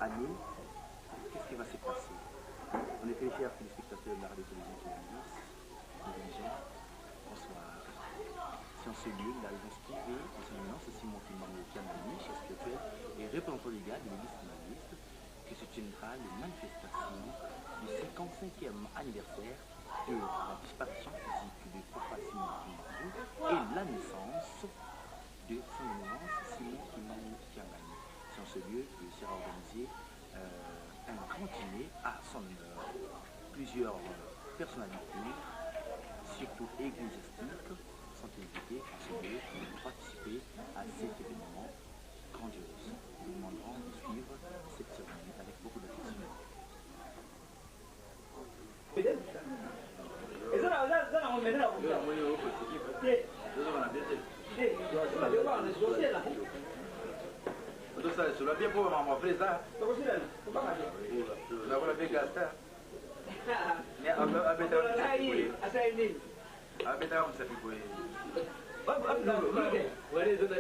année, qu'est-ce qui va se passer? En effet, chers téléspectateurs de la radio-télévision Dirigeants, bonsoir. C'est en ce lieu, nous allons se trouver en ce moment, c'est Simon Kimano Kiamani, chef spirituel et représentant légal de l'église humaniste, que se tiendra les manifestations du 55e anniversaire de la disparition physique de Papa Simon Kimano et la naissance de son éminence Simon Kimano Kiamani. C'est en ce lieu que sera organisé un grand dîner à son honneur. Plusieurs personnalités, surtout ecclésiastiques, sont invités à ce lieu pour participer à cet événement grandiose. Nous demanderons de suivre cette cérémonie avec beaucoup d'attention. Sulla via poi mamma presa. La vola via gasta. Ne abita abita un sapi poi. What is it?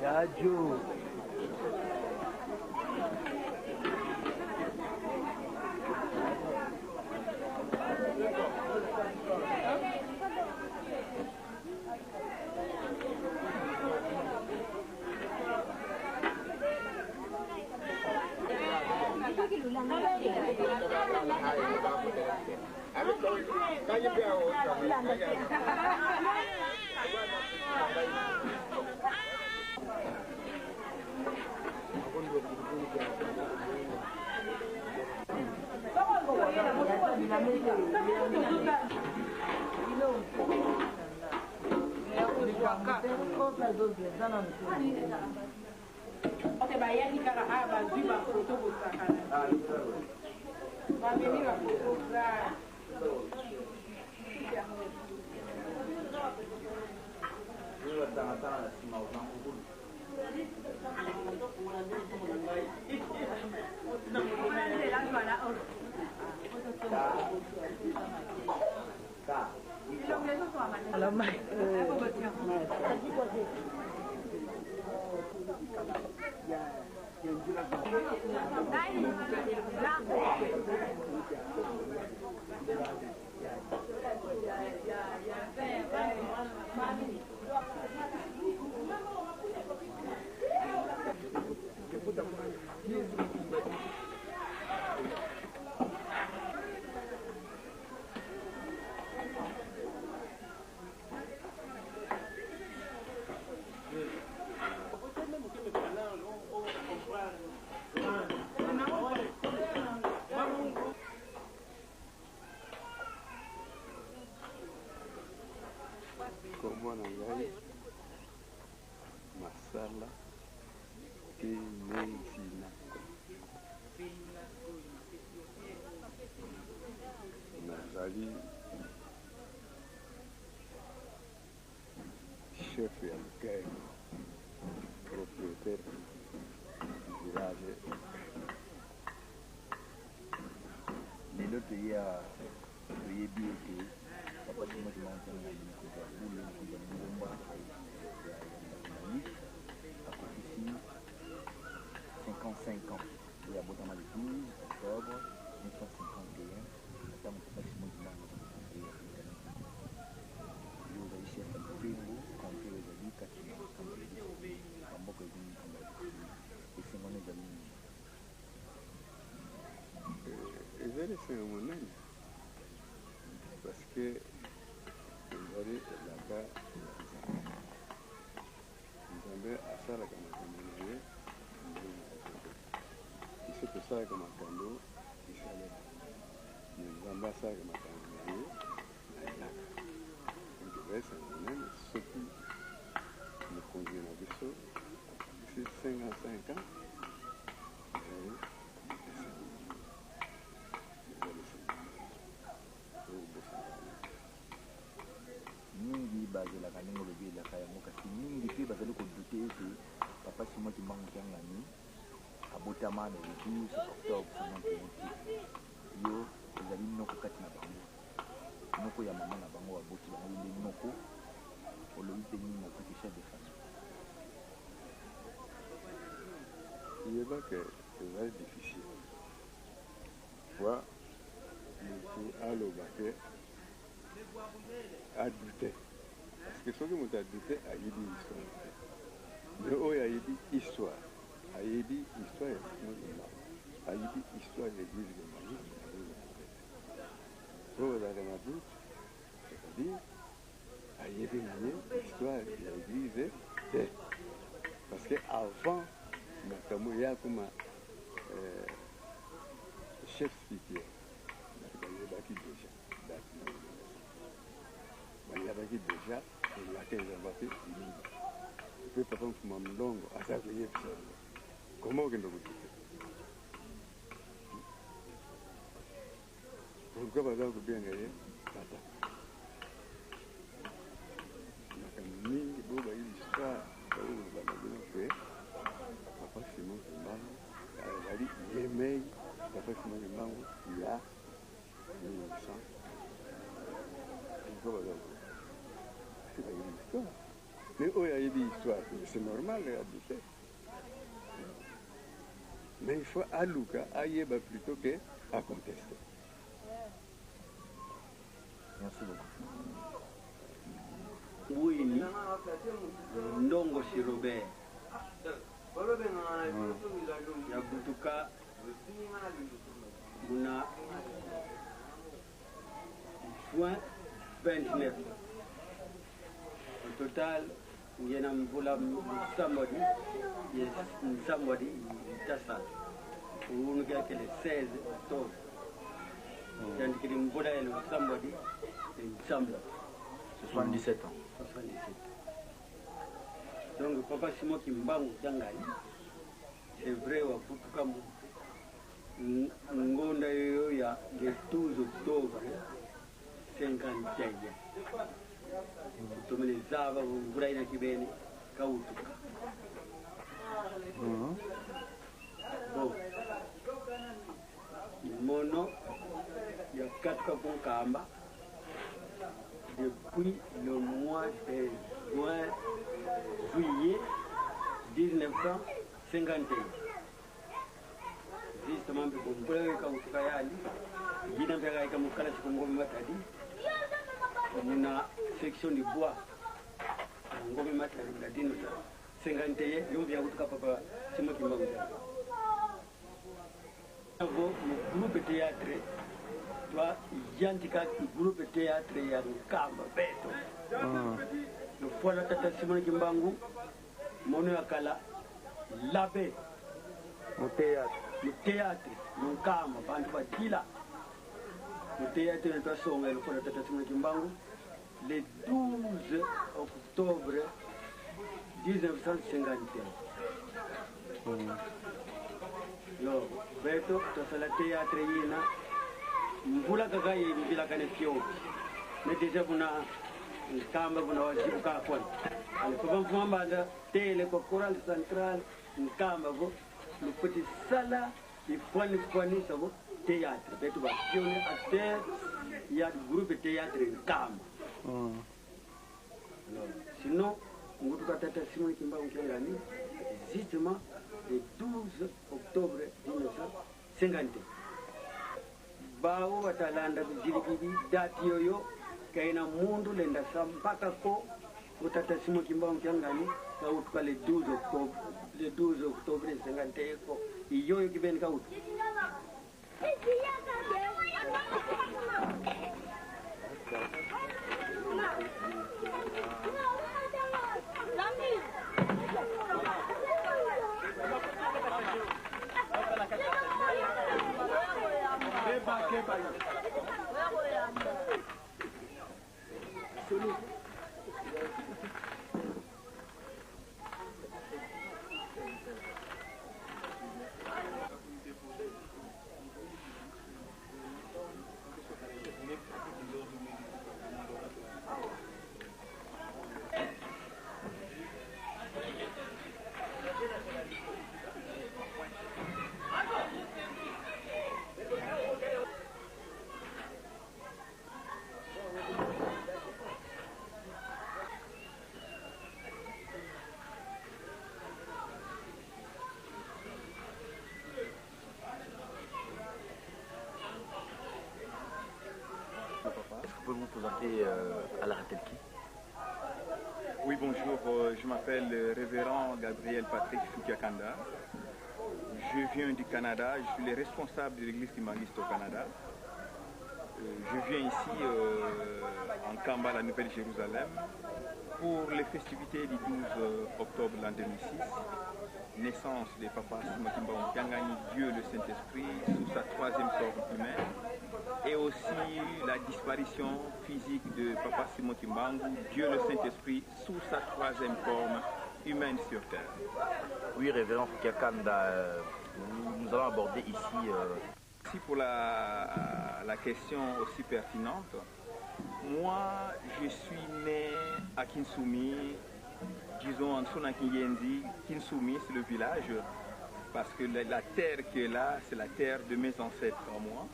Radio. Ok, vaya ni cara va viva foto buscar. Va a venir a fotografiar. Masala Keneisina nazali chef ya Mukenge, propriétaire du village. Lelo toyebi ete papa Timothy Mountain alikoza bule koza ngomba akofisi 55 ans et abotama le 12 octobre 1951 ata moto papa Timothy Mountain yo ozali chef asalaka makambo esalema nzambe asalaka makambo na ye na elaka donc reste monene soki mokonzi na biso si 55 ans mingi bazelaka ndenge olobi elaka yango kasi mingi mpe bazali kodute ete papa Simon Kimbangu Kiangani abotama na le 12 octobre 1958 yo ezali noko kati na bango noko ya mama na bango aboti bango nde noko olobi mpe nini na kati chef de famille yebaka ezali difficile fois motu aloba te adute parce que soki moto adute ayebi histoire te mais oyo ayebi histoire ayebi histoire ya simokimba ayebi histoire ya église de Mali oyo ozalaka na doute c'est-à-dire ayebi naye histoire ya église te parce que avant makambo yakoma chef spirituel bayebaki déjà bayebaki déjà elaka ezalaka te mingi mpe papa mfuma molongo aza koyebisa yango koma okende kotuka pourkui baza kobenga ye tata makambo mingi bo bayebi histoire baolobana bino mpe papa Simon Kimbangu azali yemei papa Simon Kimbangu ya 1900 pourkui baza c'est une histoire. Mais oh, il y a une histoire, c'est normal à douter. Mais il faut à Luca, à Yeba plutôt qu'à contester. Merci beaucoup. Oui, Ndongo si Robert. Ya kutuka muna juin 29. Au total, il y a un somebody, Tassa. On a que le 16 octobre. Il y a un somebody, ensemble. 77 ans. 77. Donc, papa Simon Kimbangu Kiangani, c'est vrai, au Poutoukam, Ngonda Yoya, le 12 octobre 51. Tumelezava mvula ina kibeni kautuka. Bon. Mono ya katika kunkamba depuis le mois de juillet 1951. Justement, mvula kautuka yali jina mbega ikamukala chikongome matadi. Muna section du bois ngome matari la dino 51 yombi ya kutoka papa Simon Kimbangu abo groupe théâtre toi yantika groupe théâtre ya Nkamba beto le fois la tata Simon Kimbangu mono yakala labe mu théâtre Nkamba bantu batila le théâtre de Tossonga le fois la tata Simon Kimbangu le 12 octobre 1951. Yo, beto, tosala théâtre yina, mbula kakaye mbila kane kio. Mais déjà buna Nkamba buna wajibu kakwan. Ale papa mfumamba tele kwa Choral Central Nkamba bo le petit sala ifwani sabo théâtre. Beto ba pionne acteur il y a du groupe théâtre Nkamba. Sinon, on va tata Simon Kimbangu Kiangani, justement le 12 octobre 1950. Bao watalanda bijirikidi dati yoyo kaina mundu lenda sampaka ko utata Simon Kimbangu Kiangani kautuka le 12 octobre 1950 ko iyoyo kibeni kautu. présenter à la Ratelki. Oui, bonjour, je m'appelle le révérend Gabriel Patrick Fukiakanda. Je viens du Canada, je suis le responsable de l'église kimbanguiste au Canada. Je viens ici en Kamba, la Nouvelle-Jérusalem, pour les festivités du 12 octobre l'an 2006, naissance de Papa Simon Kimbangu Piangani, Dieu le Saint-Esprit, sous sa troisième forme humaine, et aussi la disparition physique de Papa Simon Kimbangu, Dieu le Saint-Esprit, sous sa troisième forme humaine sur terre. Oui, révérend Fukiakanda, nous allons aborder ici... Merci pour la question aussi pertinente. Moi, je suis né à Kinsumi, disons en Sonakinyendi. Kinsumi, c'est le village, parce que la terre qui est là, c'est la terre de mes ancêtres en moi.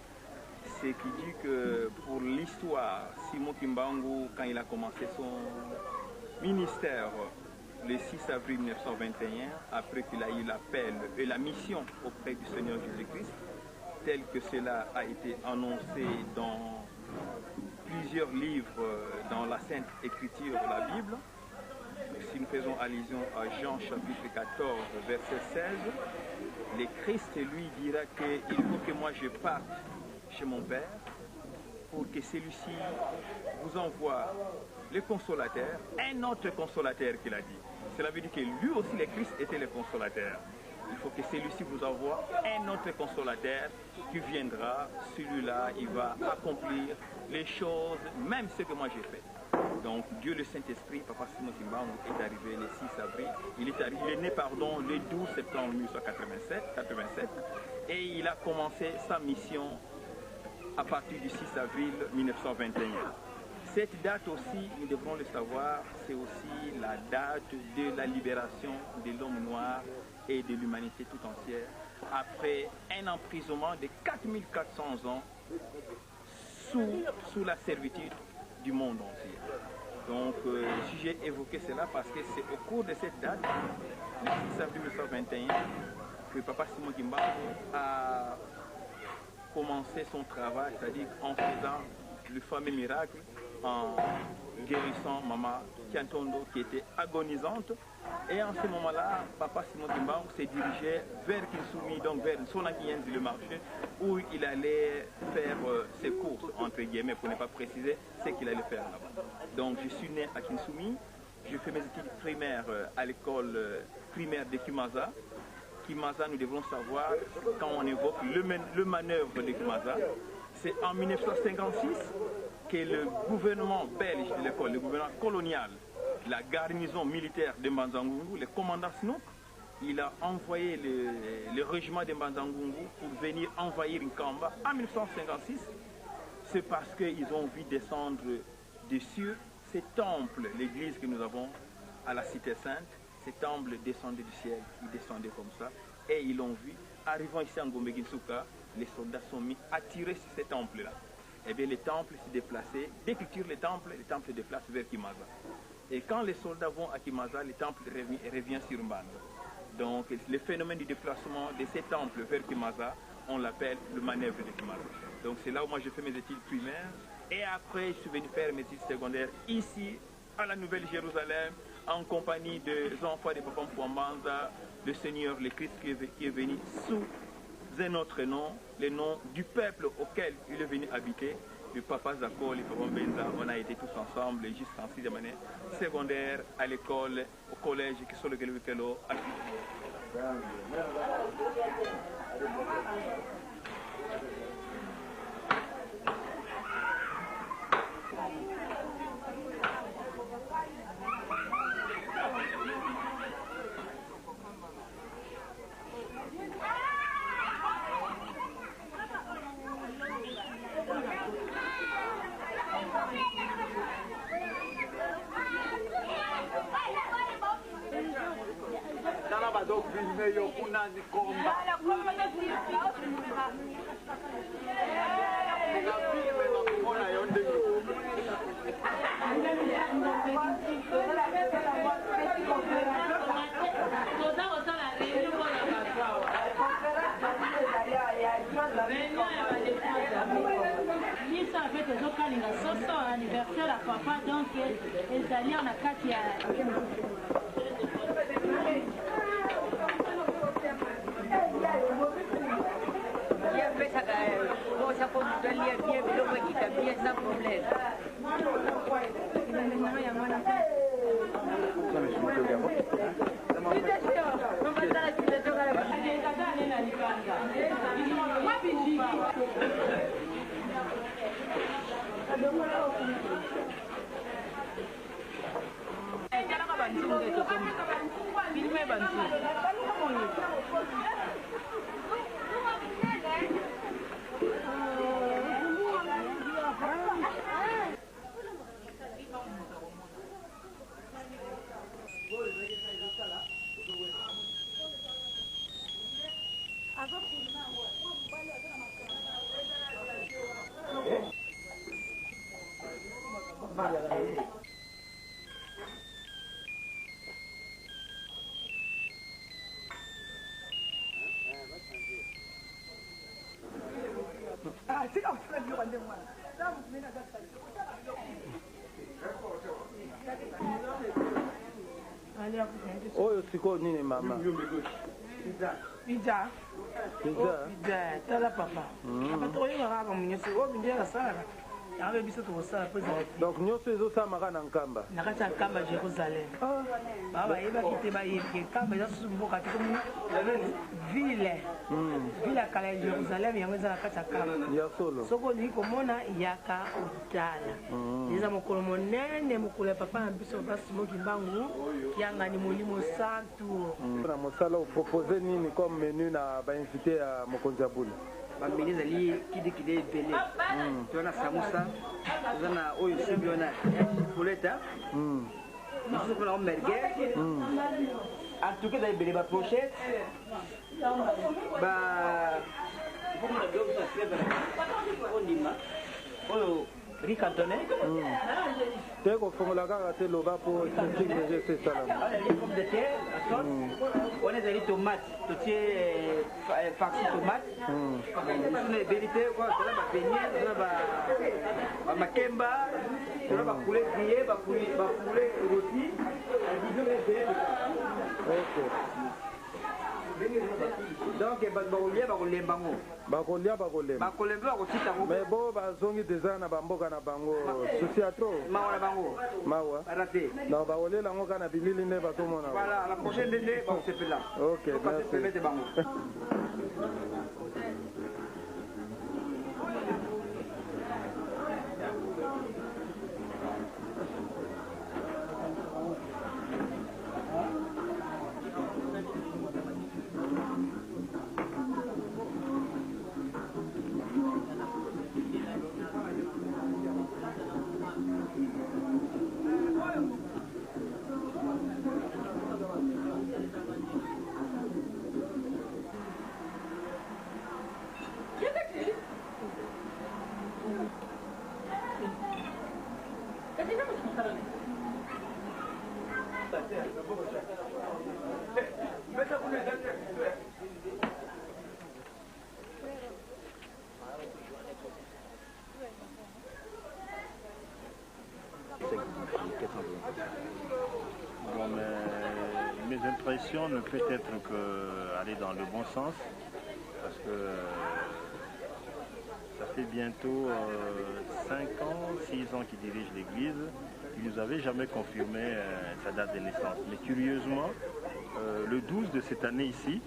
C'est qui dit que pour l'histoire, Simon Kimbangu, quand il a commencé son ministère le 6 avril 1921, après qu'il a eu l'appel et la mission auprès du Seigneur Jésus-Christ, tel que cela a été annoncé dans plusieurs livres dans la Sainte Écriture de la Bible. Si nous faisons allusion à Jean chapitre 14, verset 16, le Christ lui dira qu'il faut que moi je parte chez mon Père pour que celui-ci vous envoie le consolateur, un autre consolateur qu'il a dit. Cela veut dire que lui aussi, le Christ, était le consolateur. Il faut que celui-ci vous envoie un autre consolateur qui viendra. Celui-là, il va accomplir les choses, même ce que moi j'ai fait. Donc Dieu le Saint-Esprit, Papa Simon Kimbangu est arrivé le 6 avril. Il est né le 12 septembre 1987 et il a commencé sa mission à partir du 6 avril 1921. Cette date aussi, nous devrons le savoir, c'est aussi la date de la libération de l'homme noir et de l'humanité tout entière, après un emprisonnement de 4400 ans sous la servitude du monde entier. Donc, si j'ai évoqué cela, parce que c'est au cours de cette date, le 6 avril 1921, que Papa Simon Kimbangu a commencé son travail, c'est-à-dire en faisant le fameux miracle, en guérissant Maman Kiantondo qui était agonisante. Et en ce moment-là, Papa Simon Kimbangu s'est dirigé vers Kinsumi, donc vers Sonakinyenzi, le marché, où il allait faire ses courses, entre guillemets, pour ne pas préciser ce qu'il allait faire là-bas. Donc je suis né à Kinsumi, je fais mes études primaires à l'école primaire de Kimaza. Kimaza, nous devons savoir, quand on évoque le manœuvre de Kimaza, c'est en 1956 que le gouvernement belge de l'école, le gouvernement colonial, la garnison militaire de Mbanzangungu, le commandant Snook, il a envoyé le régiment de Mbanzangungu pour venir envahir Nkamba en 1956. C'est parce qu'ils ont vu descendre dessus ces temples, l'église que nous avons à la Cité Sainte, ces temples descendaient du ciel, ils descendaient comme ça, et ils l'ont vu. Arrivant ici en Gombe-Ginsuka, les soldats sont mis à tirer sur ces temples-là. Et bien les temples se déplaçaient, dès qu'ils tirent les temples se déplacent vers Kimaza. Et quand les soldats vont à Kimaza, les temples reviennent sur Mbanda. Donc le phénomène du déplacement de ces temples vers Kimaza, on l'appelle le manœuvre de Kimaza. Donc c'est là où moi j'ai fait mes études primaires. Et après, je suis venu faire mes études secondaires ici, à la Nouvelle-Jérusalem, en compagnie des enfants de Papa Mpouambanza, le Seigneur, le Christ qui est venu sous un autre nom, le nom du peuple auquel il est venu habiter, le Papa Zako, le Papa Benza. On a été tous ensemble jusqu'en 6e année secondaire, à l'école, au collège, qui sont le Gelwikelo, à Réunion ya badepose biso ape tozokalinga soso anniversaire sœur à papa, donc ils allaient en Akatia. Oyo siko nini mama? Pizza. Pizza. Pizza. Tala papa. Papa to yo ngaka munyesi. O bindia la sala. Yawe biso to sala pesa. Donc nyoso ezo sama na nkamba. Na kati ya nkamba Jerusalem. Baba yeba kite ba yeke nkamba ya sumboka te komu. Ville. Ville kala ya Jerusalem yango za kati ya nkamba. Ya solo. Soko ni komona yaka otala. Eza mokolo monene mokolo papa na biso basi mokimbangu yanga ni molimo santu. Na mosala o proposer nini comme menu na ba invité ya mokonzi ya bula. Bambeli zali kide ebele tona samusa tozana oyo simbi wana poleta mosusu mpona omerguez en tout cas ezali ebele bapochette ondima oyo riz cantonais te kofongola kaka te loba po esthétique deja esalama pomme de terre wana ezali tomate totie farci tomate mosusu na ebeli te toza babeignet toza bamakemba toza bakule grillé bakule roti donc bakolia bakolemba ngo bakolia bakolemba bakotika ngo mais bo bazongi deja na bamboka na bango susi ya tro mawa na bango mawa barate donc bakolela ngo kaka na bilili nde bazomona voilà la prochaine nde bakosepela ok merci bango. Bon, mes impressions ne peuvent être qu'aller dans le bon sens, parce que ça fait bientôt 5 ans, 6 ans qu'il dirige l'église. Il ne nous avait jamais confirmé sa date de naissance. Mais curieusement, le 12 de cette année ici,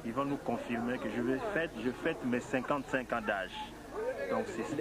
il va nous confirmer que je fête mes 55 ans d'âge. Donc c'est ça.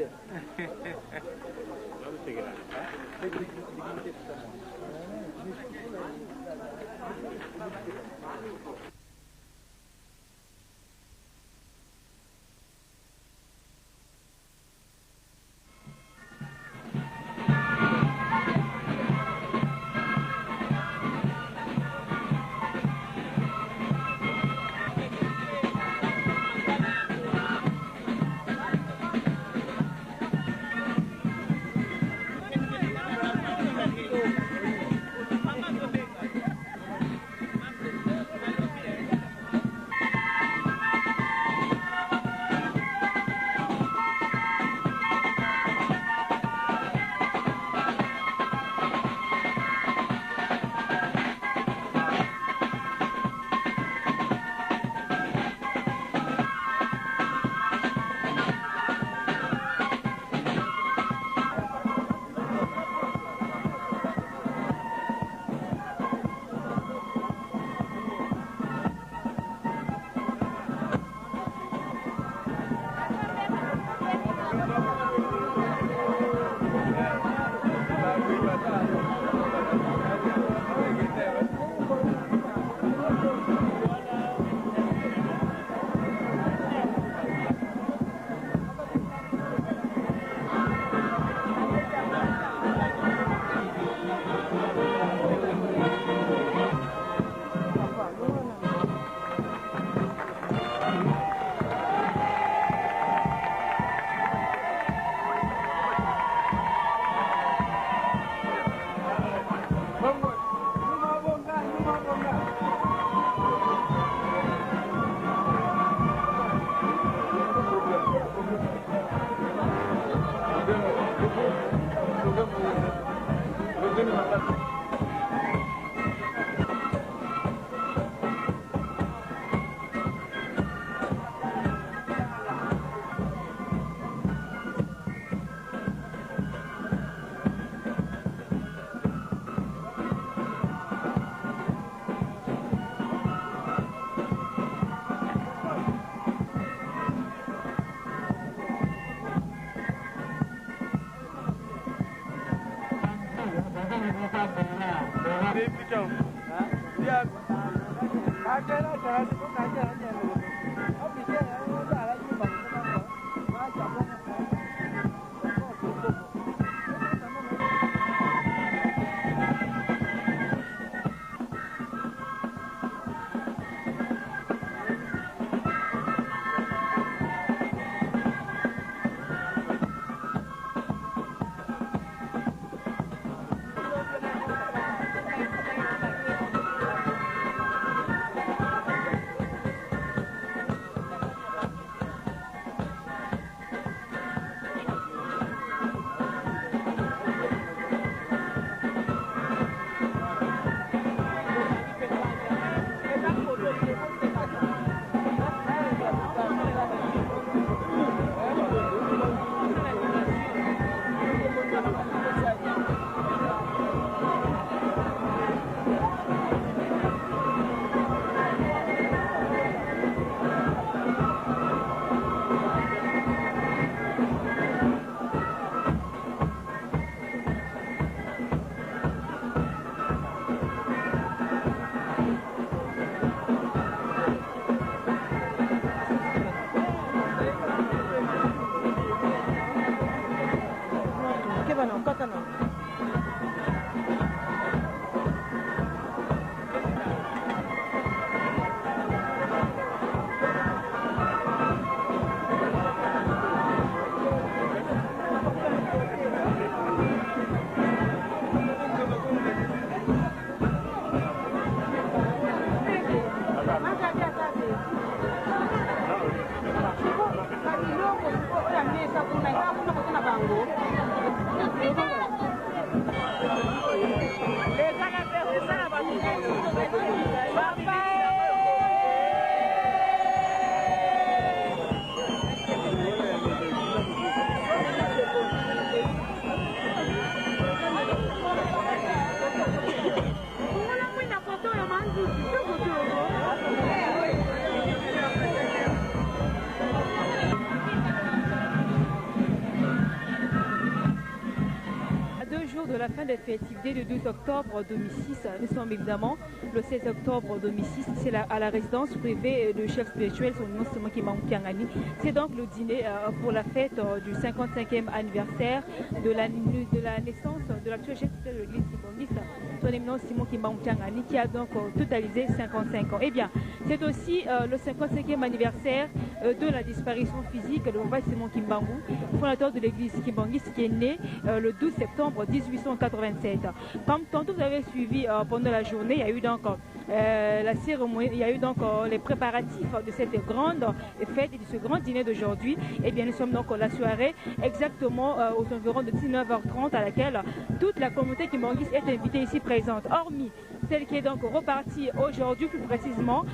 De la fin des festivités du 12 octobre 2006, nous sommes évidemment le 16 octobre 2006, c'est à la résidence privée du chef spirituel, son nom c'est Kimbangu Kiangani. C'est donc le dîner pour la fête du 55e anniversaire de la naissance de l'actuel chef spirituel de l'église kimbangiste, son éminence Simon Kimbangu Kiangani, qui a donc totalisé 55 ans. Eh bien, c'est aussi le 55e anniversaire de la disparition physique de Papa Simon Kimbangu, fondateur de l'église kimbangiste, qui est né le 12 septembre 1887. Comme tantôt vous avez suivi pendant la journée, il y a eu donc la cérémonie, il y a eu donc les préparatifs de cette grande fête et de ce grand dîner d'aujourd'hui. Et bien nous sommes donc la soirée exactement aux environs de 19h30 à laquelle toute la communauté kimbangiste est invitée ici présente, hormis celle qui est donc repartie aujourd'hui, plus précisément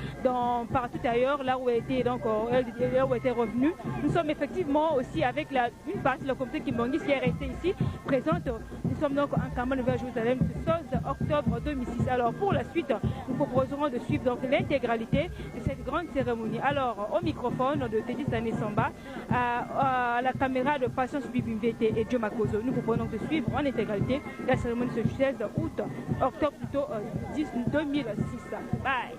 partout ailleurs, là où était revenue. Nous sommes effectivement aussi avec une partie de la communauté kimbangiste qui est restée ici présente. Nous sommes donc en Cameroun vers Jérusalem ce 16 octobre 2006. Alors pour la suite, nous proposerons de suivre donc l'intégralité de cette grande cérémonie. Alors au microphone de Teddy Sané Samba, à la caméra de Patience Bibimvete et Joe Makozo, nous proposons donc de suivre en intégralité la cérémonie ce 16 août, octobre plutôt 2006. Bye.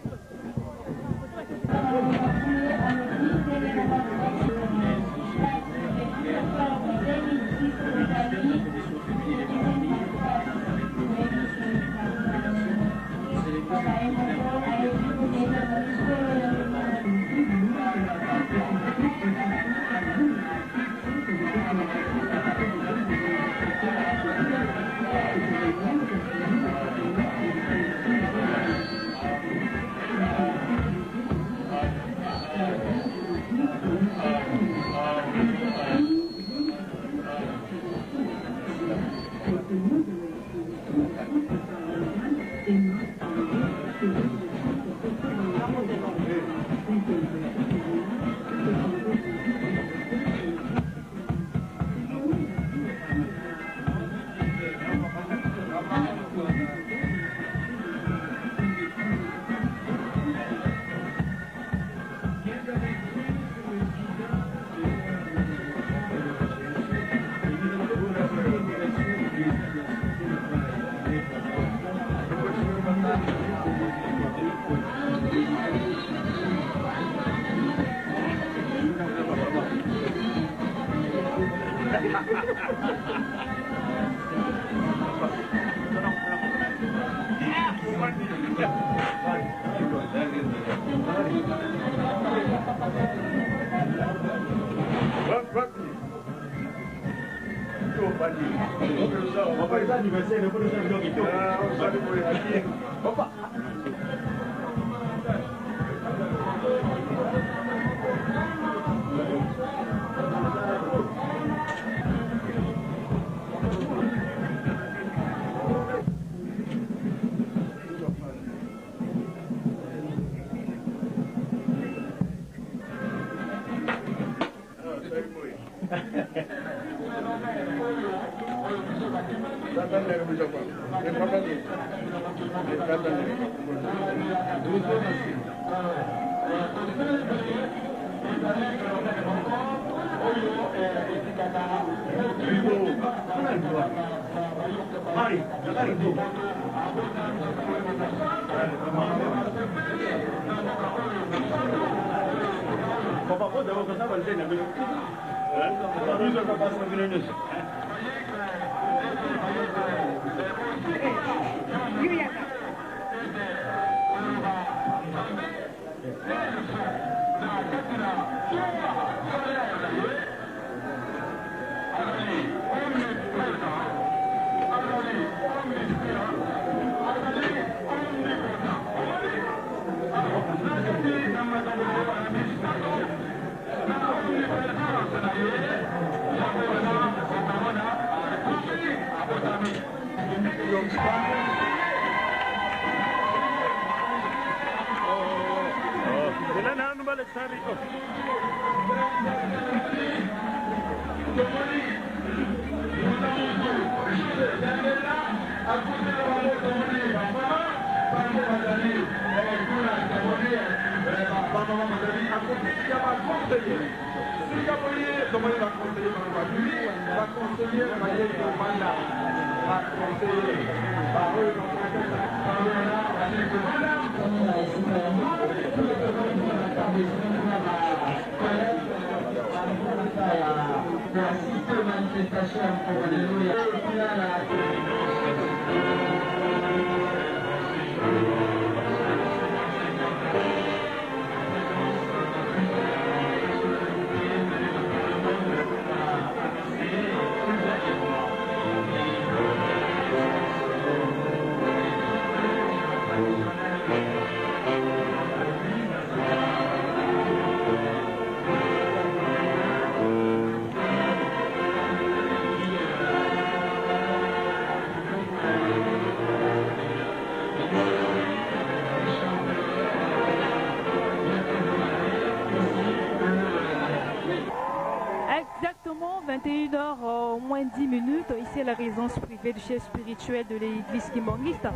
Exactement 21h moins 10 minutes, ici à la résidence privée du chef spirituel de l'église kimbangiste,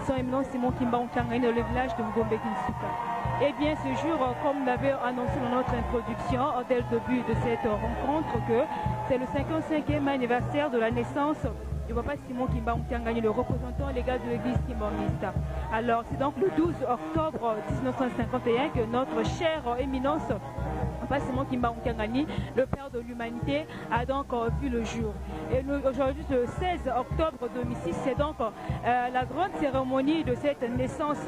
son éminence Simon Kimba Onkangani dans le village de Ngombe Kinsuka. Eh bien, ce jour, comme l'avait annoncé dans notre introduction, dès le début de cette rencontre, que c'est le 55e anniversaire de la naissance du papa Simon Kimba Onkangani, le représentant légal de l'église kimbangiste. Alors, c'est donc le 12 octobre 1951 que notre chère éminence Simon Kimba Onkangani, le père de l'humanité, a donc vu le jour. Et aujourd'hui, le 16 octobre 2006, c'est donc la grande cérémonie de cette naissance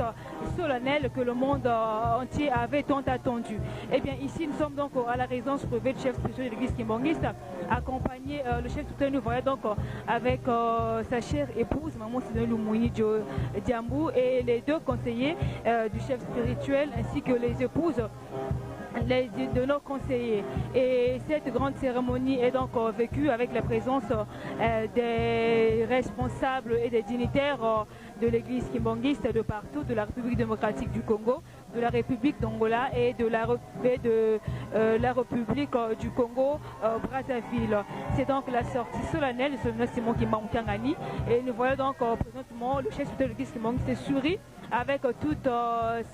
solennelle que le monde entier avait tant attendu. Et bien ici, nous sommes donc à la résidence privée du chef spirituel de l'église kimbangiste, accompagné, le chef spirituel nous voyait donc avec sa chère épouse, Maman Sidonie Mouni Diambou, et les deux conseillers du chef spirituel, ainsi que les épouses de nos conseillers. Et cette grande cérémonie est donc vécue avec la présence des responsables et des dignitaires de l'église kimbangiste de partout, de la République démocratique du Congo, de la République d'Angola et de la République du Congo Brazzaville. C'est donc la sortie solennelle de ce Simon Kimba Onkangani, et nous voyons donc présentement le chef de l'église kimbangiste sourit avec toute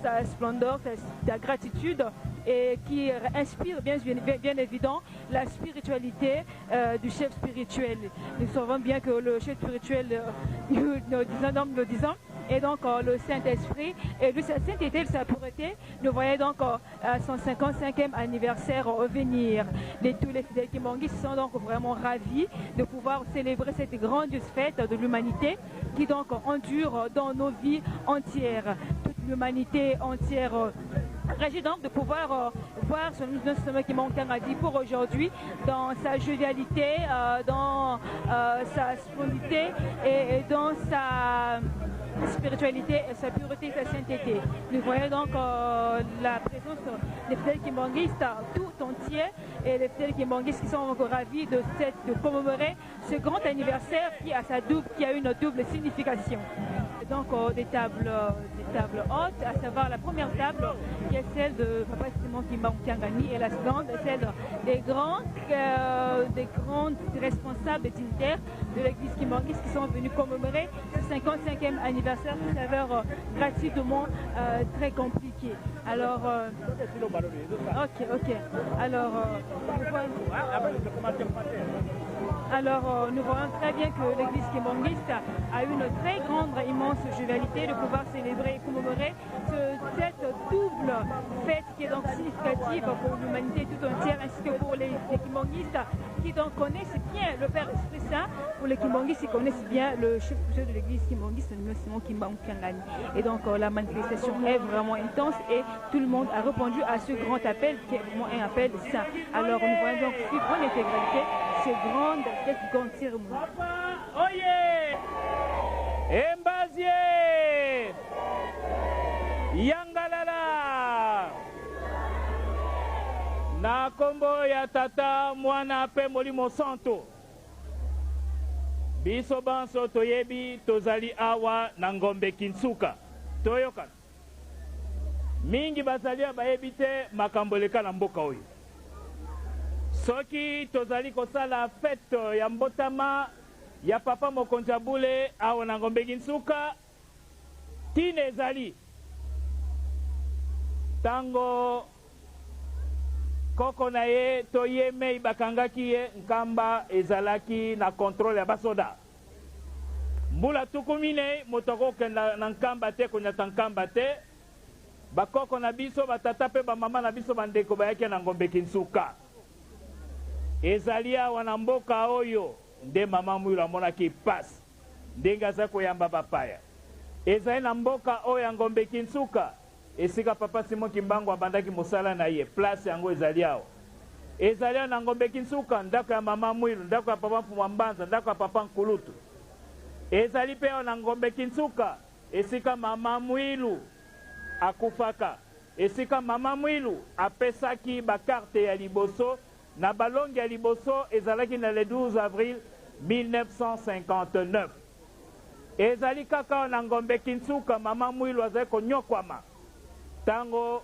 sa splendeur, sa gratitude, et qui inspire bien évident la spiritualité du chef spirituel. Nous savons bien que le chef spirituel, nous disant, et donc le Saint-Esprit. Et de sa sainteté, de sa pureté, nous voyons donc son 55e anniversaire venir. Tous les fidèles Kimbangis sont donc vraiment ravis de pouvoir célébrer cette grandeuse fête de l'humanité qui donc endure dans nos vies entières. Toute l'humanité entière réjouit donc de pouvoir voir ce Nostromo Kimbangis pour aujourd'hui dans sa jovialité, dans sa splendidité et dans sa spiritualité, sa pureté et sa sainteté. Nous voyons donc la présence des fidèles kimbanguistes tout entier et les fidèles kimbanguistes qui sont encore ravis de commémorer ce grand anniversaire qui a une double signification. Donc des tables hautes, à savoir la première table qui est celle de Papa Simon Kimbangu Kiangani et la seconde celle des grands responsables et dignitaires de l'église kimbanguiste qui sont venus commémorer ce 55e anniversaire qui s'avère gratuitement très compliqué. Alors, nous voyons très bien que l'église kimbanguiste a une très grande, immense jovialité de pouvoir célébrer et commémorer cette double fête qui est donc significative pour l'humanité tout entière ainsi que pour les kimbanguistes qui donc connaissent bien le Père Esprit Saint, pour les kimbanguistes qui connaissent bien le chef de l'église kimbanguiste, le Simon Kimbangu Kiangani. Et donc la manifestation est vraiment intense et tout le monde a répondu à ce grand appel qui est vraiment un appel saint. Alors nous voyons donc suivre en intégralité cette grande cérémonie. Oye! Embazier! Yangalala! Na kombo ya tata mwana pe molimo santo. Biso banso toyebi tozali awa na ngombe Kinsuka. Toyoka. Mingi bazali bayebi te makambo leka na mboka oyo. Soki tozali kosala fete ya mbotama ya papa mokonzi abule awa na ngombe Kinsuka tine ezali tango koko na ye to ye mei bakangaki ye nkamba ezalaki na contrôle ya basoda mbula tukumine moto akokenda na nkamba te konyata nkamba te bakoko na biso batata pe bamama na biso bandeko bayaki na ngombe Kinsuka ezali awa na mboka oyo nde mama mwilo amonaki pasi ndenge aza koyamba bapaya ezali na mboka oyo ya ngombe Kinsuka esika papa Simon Kimbangu abandaki mosala na ye place yango ezali awa ezali na ngombe Kinsuka ndako ya mama mwilo ndako ya papa Mfumambanza ndako ya papa Nkulutu ezali pe na ngombe Kinsuka esika mama mwilu akufaka esika mama mwilu apesaki bakarte ya liboso na balongi ya liboso ezalaki na le 12 avril 1959 ezali kaka na ngombe Kinsuka mama mwilu azali konyokwama tango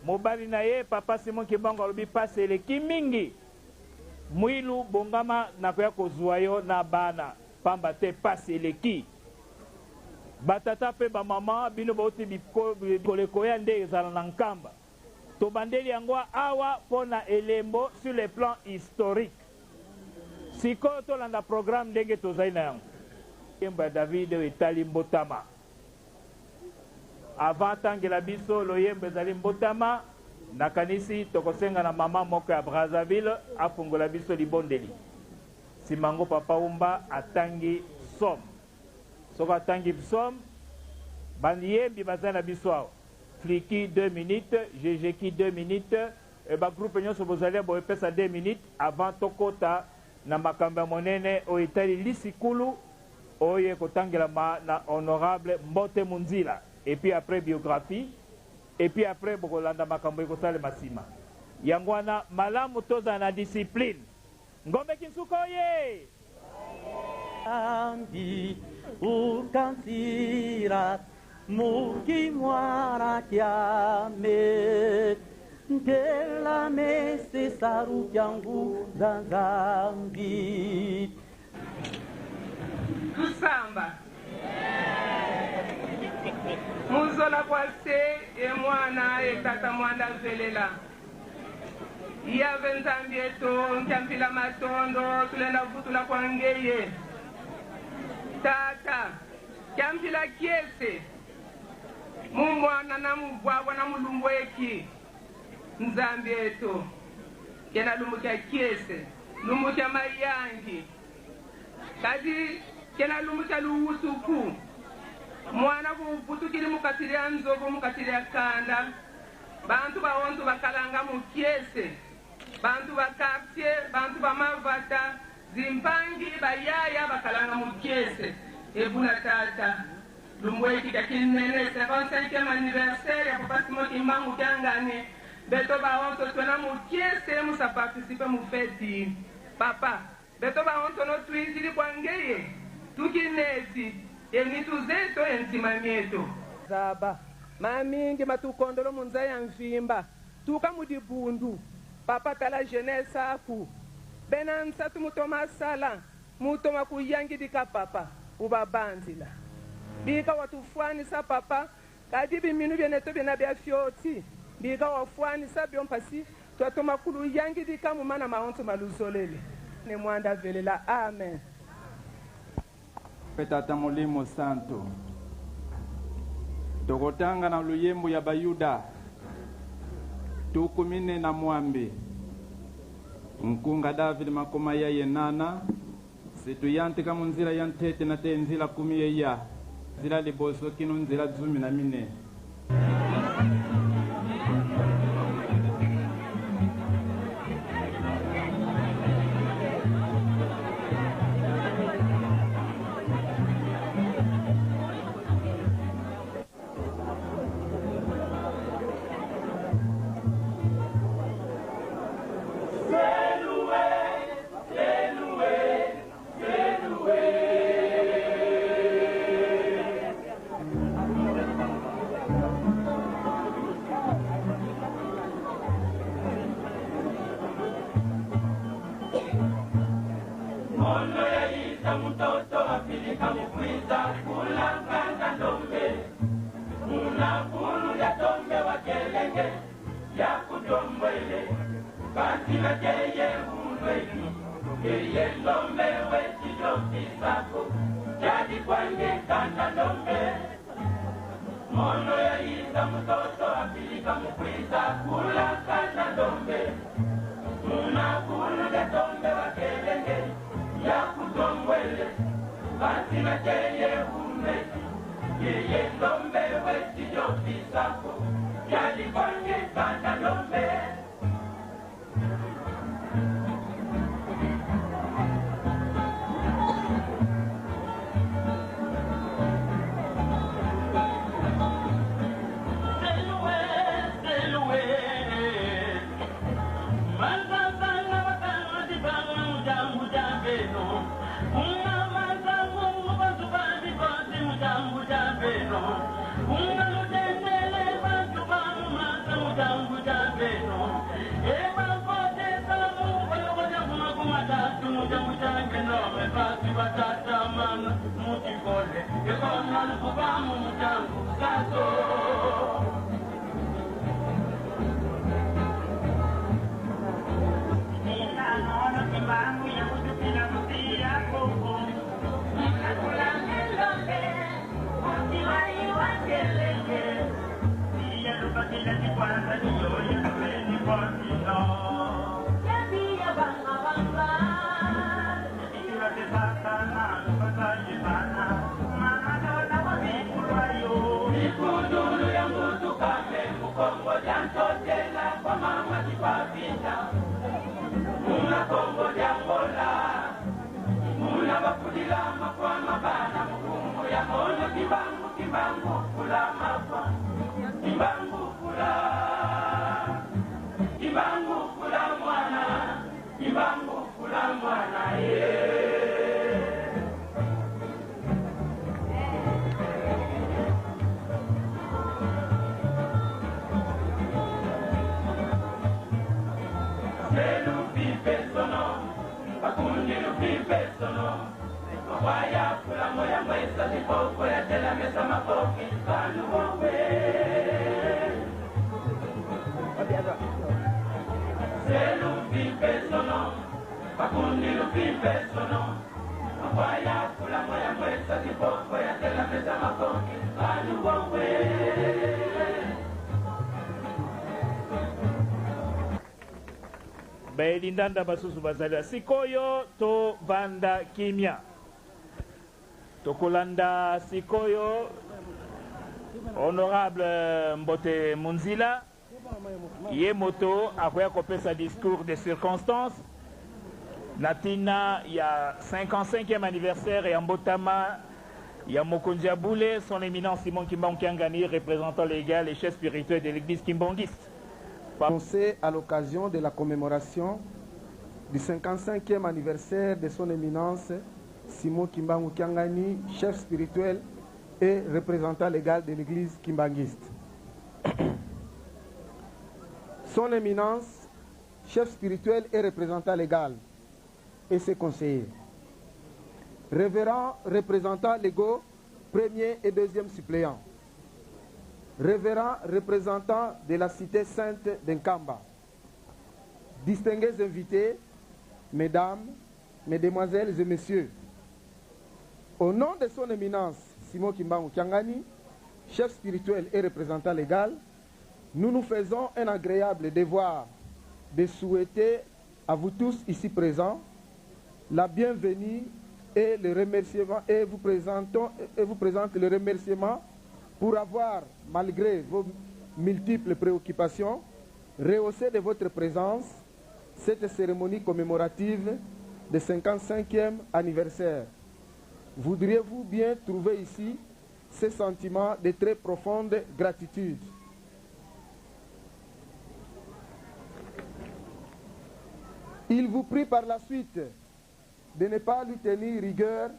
mobali na ye papa Simon Kimbangu alobi pasi eleki mingi mwilu bongama nakoya kozwa yo na bana pamba te pasi eleki batata pe bamama bino bauti bikoleko ya nde ezala na nkamba tobandeli yango awa pona elembo sur le plan historique sikoyo tolanda programme ndenge tozali na yango yembo ya David etali mbotama avant tangela biso loyembo ezali mbotama nakanisi tokosenga na mama moko ya Brazzaville afungola biso libondeli simango papa umba atangi som soko atangi som bandiyembi bazali na biso awa Fliki 2 minutes, Jejeki 2 minutes, et ba groupe nyonso bozali bo epesa 2 minutes avant tokota na makambo monene o etali lisikulu oye kotangela na honorable Mbote Munzila et puis après biographie et puis après bokolanda makambo ekosala masima yangwana malamu toza na discipline ngombe Kinsuka oye ambi ukansira Muki mwara kiame Kela mese saru kyangu zanzambi Tusamba Muzola kwase e mwana e tata mwanda velela Iya nzambi eto nkampila matondo tulenda vutula kwa ngeye Tata Kyamvila kiese. Mumwana na mubwabwa na mulumbo eki. Nzambi eto. Kena lumbukia kiese. Lumbukia mayangi. Kadi kena lumbukia luwutuku. Mwana kubutukili mukatiria nzovu mukatiria kanda. Bantu baontu bakalanga mukiese. Bantu ba quartier, bantu ba mavata, zimpangi bayaya bakalanga mukiese. Ebuna tata. Lumbweki kakinene 55e anniversaire ya Papa Simon Kimbangu Kyangani. Beto baonto tona mukiese musa participe mu feti. Papa, beto baonto no tuizili kwangeye. Tukineti, enituzeto entimamieto. Zaba, mamingi matukondolo munzaya mvimba. Tuka mudibundu. Papa tala jeunesse aku. Benansa tumutoma sala. Mutoma kuyangidika papa. Ubabandila. Bika watufuani sa papa. Kadibi minu bieneto bienabia fioti. Bika wafuani sa biompasi. Tuatoma kulu yangidika mumana maonto maluzolele. Ne mwanda velela. Amen. Petata Molimo Santo. Tokotanga na luyembu ya Bayuda. Tukumine na mwambi. Nkunga David makoma ya yenana. Situ yante kama nzira yantete na te nzira kumiye ya. Zira liboso kinu nzira zumi na mine. Pakundi lupi pesono, mabaya kula moya mwesa di poco ya Belindanda basusu bazali sikoyo to vanda kimia tokolanda sikoyo honorable Mbote Munzila ye moto akoya kopesa discours de circonstance natina ya 55e anniversaire ya mbotama ya Mokonzi Aboulé, son éminence Simon Kimbangu Kiangani, représentant légal et chef spirituel de l'église kimbangiste. Annoncé à l'occasion de la commémoration du 55e anniversaire de son éminence Simon Kimbangu Kiangani, chef spirituel et représentant légal de l'église kimbangiste. Son éminence, chef spirituel et représentant légal, et ses conseillers. Révérend représentant légaux, premier et deuxième suppléant. Révérend représentant de la cité sainte d'Nkamba. Distingués invités, mesdames, mesdemoiselles et messieurs, au nom de son éminence Simon Kimbangu Kiangani, chef spirituel et représentant légal, nous nous faisons un agréable devoir de souhaiter à vous tous ici présents la bienvenue et le remerciement, et vous présente le remerciement pour avoir, malgré vos multiples préoccupations, rehaussé de votre présence cette cérémonie commémorative du 55e anniversaire. Voudriez-vous bien trouver ici ce sentiment de très profonde gratitude? Il vous prie par la suite de ne pas lui tenir rigueur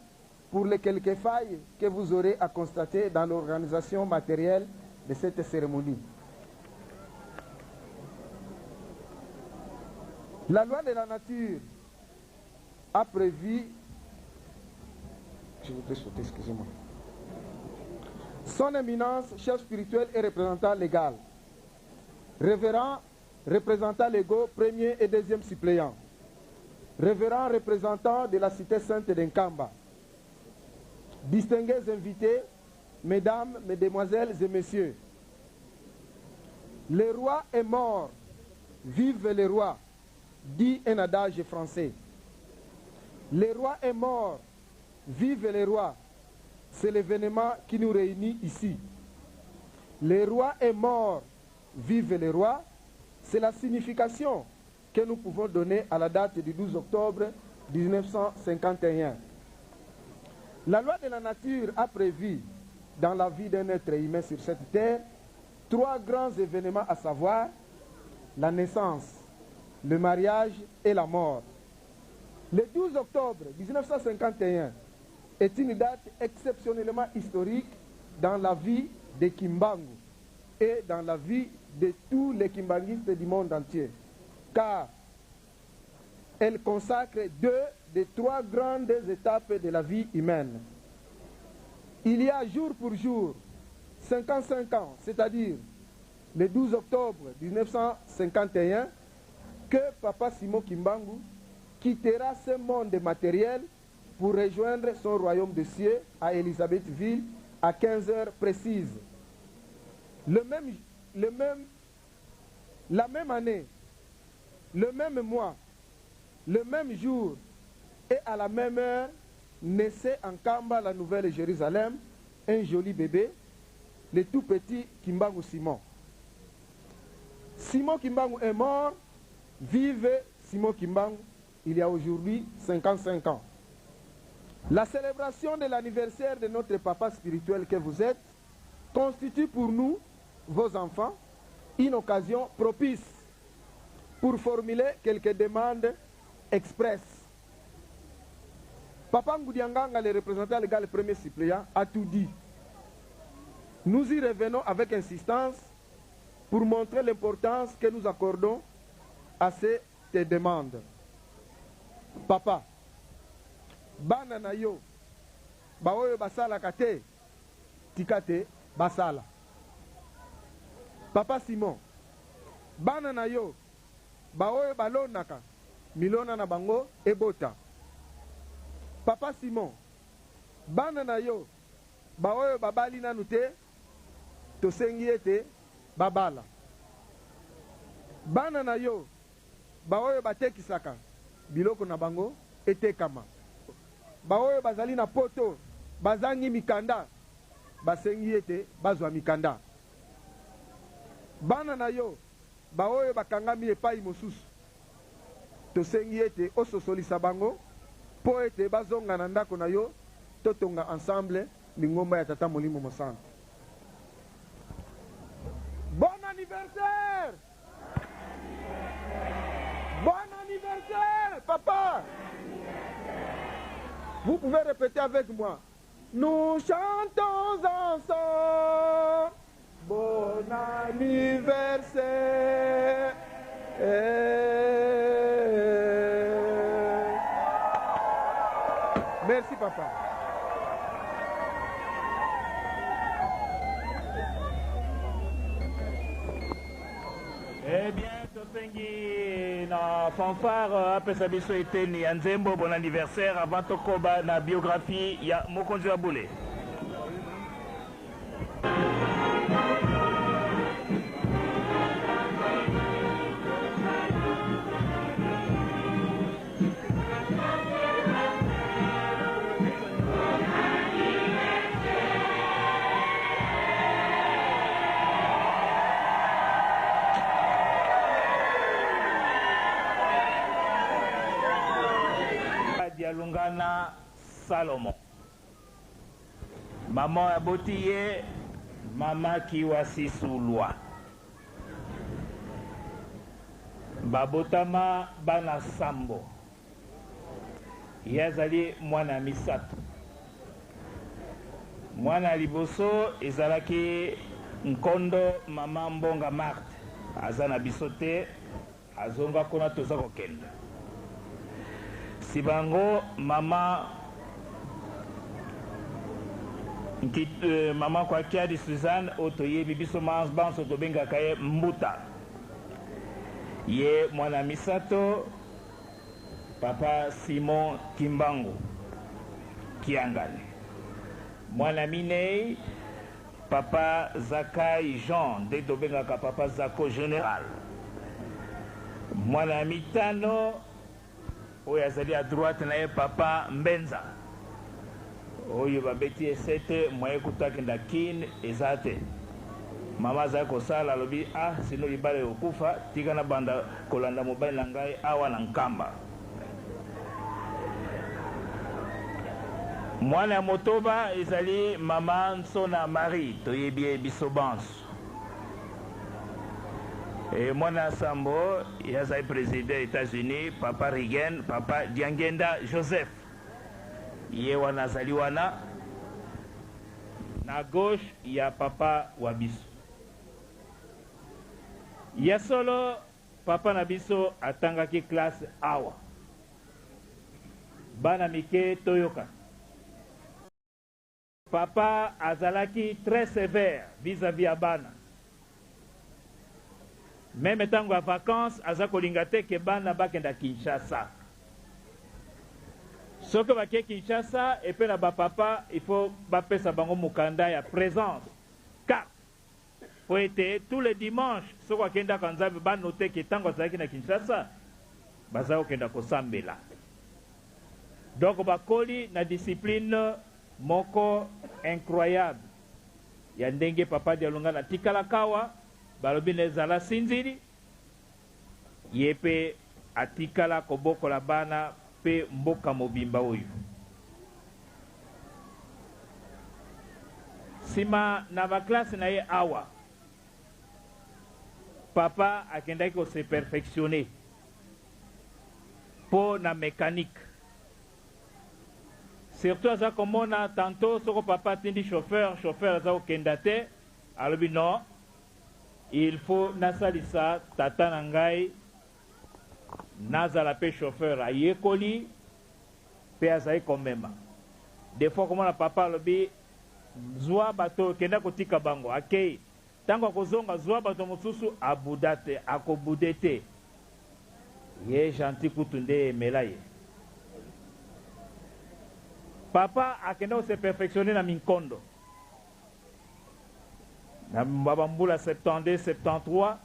pour les quelques failles que vous aurez à constater dans l'organisation matérielle de cette cérémonie. La loi de la nature a prévu, je voudrais sauter, excusez-moi, son éminence, chef spirituel et représentant légal, révérend représentant légaux, premier et deuxième suppléant, révérend représentant de la cité sainte d'Nkamba, distingués invités, mesdames, mesdemoiselles et messieurs, le roi est mort, vive le roi, dit un adage français. Le roi est mort, vive le roi, c'est l'événement qui nous réunit ici. Le roi est mort, vive le roi, c'est la signification que nous pouvons donner à la date du 12 octobre 1951. La loi de la nature a prévu dans la vie d'un être humain sur cette terre 3 grands événements, à savoir la naissance, le mariage et la mort. Le 12 octobre 1951 est une date exceptionnellement historique dans la vie de Kimbangu et dans la vie de tous les kimbanguistes du monde entier, car elle consacre 2 des 3 grandes étapes de la vie humaine. Il y a jour pour jour 55 ans, c'est-à-dire le 12 octobre 1951, que Papa Simon Kimbangu quittera ce monde matériel pour rejoindre son royaume de cieux à Elisabethville à 15 heures précises. La même année, le même mois, le même jour et à la même heure, naissait en Kamba, la Nouvelle Jérusalem, un joli bébé, le tout petit Kimbangu Simon. Simon Kimbangu est mort, vive Simon Kimbangu, il y a aujourd'hui 55 ans. La célébration de l'anniversaire de notre papa spirituel que vous êtes constitue pour nous, vos enfants, une occasion propice pour formuler quelques demandes expresses. Papa Ngoudianganga, le représentant légal, le premier suppléant, a tout dit. Nous y revenons avec insistance pour montrer l'importance que nous accordons à ces demandes. Papa, bana na yo, baoyo basala kate, tikate basala. Papa Simon, bana na yo, baoyo balonaka, milona na bango ebota. Papa Simon, bana na yo, baoyo babali nanu te tosengi ete babala. Bana na yo baoyo batekisaka biloko na bango etekama. Baoyo bazali na poto bazangi mikanda basengi ete bazwa mikanda. Bana na yo baoyo bakangami epai mosusu tosengi ete ososolisa bango po ete bazonga na ndako na yo totonga ensemble lingomba ya tata molimo mosantu. Bon anniversaire! Bon anniversaire, papa! Vous pouvez répéter avec moi. Nous chantons ensemble. Bon anniversaire. Merci, papa. Eh bien, tosengi na fanfare apesa biso eteni ya nzembo bon anniversaire avant tokoba na biographie ya mokonzi wa bule. Lungana Salomon. Maman abotiye mama kiwasi sulwa. Babotama bana sambo. Yazali mwana misato. Mwana liboso ezalaki nkondo mama mbonga Marthe. Azana bisote azonga kona toza kokenda. Sibango mama mama kwa Kiadi Suzanne otoye bibiso banso tobenga kaye mbuta ye mwana misato papa Simon Kimbangu Kiangale mwana minei papa Zakai Jean de tobenga ka papa Zako General mwana mitano oyo azali à droite na ye papa Mbenza oyo babeti esete moye kutakenda kine eza te mama azali kosala alobi sino libala ekokufa tika na banda kolanda mobali na ngai awa na nkamba. Mwana ya motoba ezali mama Nsona Marie toyebi ye biso banso. Et mwana sambo yazali président des États-Unis papa Rigen papa Diangenda Joseph ye wana azali wana na gauche ya papa wabiso ya solo papa na biso atangaki classe awa bana mike toyoka papa azalaki très sévère vis-à-vis ya bana. Même tango à vacances, aza kolinga te ke bana bakenda Kinshasa. Soko bake Kinshasa et puis na ba papa, il faut bapesa bango mukanda ya présence. Car pour être tous les dimanches, soko akenda kanzabe ba noter ke tango azaki na Kinshasa, baza okenda kosambela. Donc bakoli na discipline moko incroyable. Ya ndenge papa dialonga na tikala kawa balobi nezala sinziri yepe atikala kobokola bana pe mboka mobimba oyo. Sima na baklase na ye awa papa akendaki ko se perfectionner po na mécanique. Surtout aza komona tantôt soko papa tindi chauffeur aza okenda te alobi non il faut nasalisa tata na ngai nazala pe chauffeur ayekoli pe azali komema. Des fois komona papa alobi zwa bato kenda kotika bango akei tango akozonga zwa bato mosusu abuda te akobude te ye gentil kutu nde emela ye. Papa akenda kose perfectionner na minkondo na mbabambula 72 73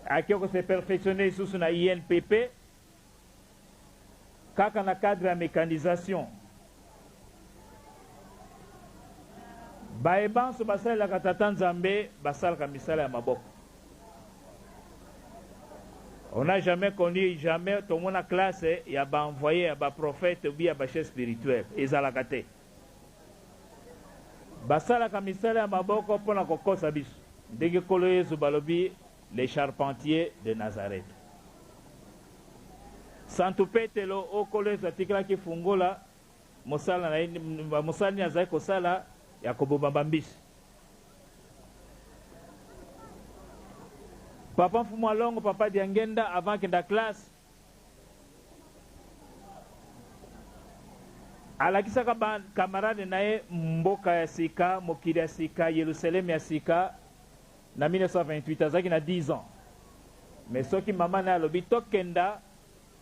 akioko se perfectionner sous na INPP kaka na cadre ya mécanisation baebanso basalelaka tata nzambe basalaka misala ya maboko. On n'a jamais connu, jamais tout le monde a classe, il y a envoyé à prophète ou bien à chef spirituel. Ils ont la gâté. Basala kamisala ya maboko pona kokosa biso. Ndenge kolo Yesu balobi les charpentiers de Nazareth. Santu Petelo o kolo Yesu atikala ki fungola mosala na mosani azai kosala ya kobomba mbisi. Papa Fumwa Longo, papa Diangenda, avant que la classe. Alakisaka camarade nae mboka ya sika, mokili ya sika, Yerusalem ya sika, na 1928, azaki na 10 ans. Mais soki mama na alobi tokenda,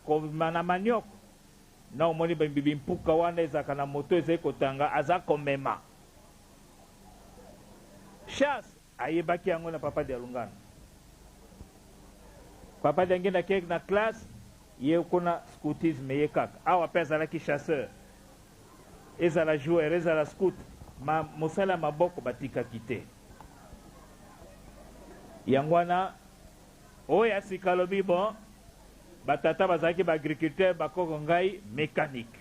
komana manioko, na omoni bimbibi mpuka wana ezaka na moto ezai kotanga, aza komema. Chasse, ayebaki yango na papa Dialungana. Papa Diangenda kek na classe, ye kona scoutisme ye kaka. Awa pe azalaki chasseur. Ezala joueur, ezala scout. Ma mosala maboko batika kite. Yangwana, oya sikalobi bon, batata bazalaki ba agriculteur bakoko ngai mécanique.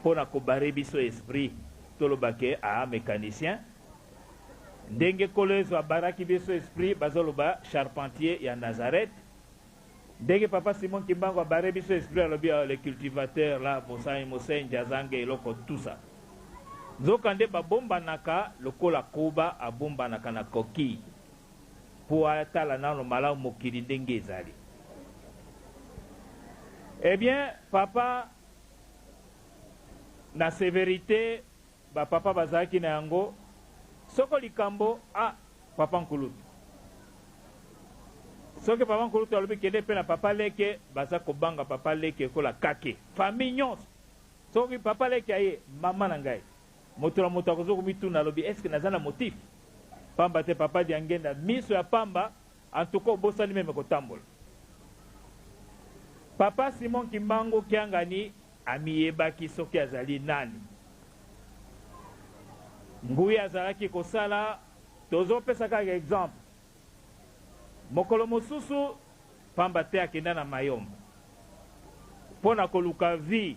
Pona kobare biso esprit, tolobake a mécanicien. Ndenge kolezo abaraki biso esprit bazoloba charpentier ya Nazareth. Ndenge papa Simon Kimbangu abare biso esprit alobi les cultivateurs là Mosai Mosen Jazange eloko tout ça. Nzokande babomba naka lokola kuba abomba naka na koki. Po atala nano mala mokili ndenge ezali. Eh bien papa na sévérité ba papa bazaki na yango soko likambo a papa nkulutu. Soki papa nkulutu alobi kende pe na papa leke baza kobanga papa leke kola kake. Famille nyonso. Soki papa leke aye mama na ngai. Moto na moto akozo komituna alobi est-ce que naza na motif? Pamba te papa Diangenda miso ya pamba en tout cas bosani meme kotambola. Papa Simon Kimbangu kiangani amiyebaki soki azali nani. Nguya azalaki kosala tozopesa kaka exemple. Mokolo mosusu pamba te akenda na mayomba pona koluka vi.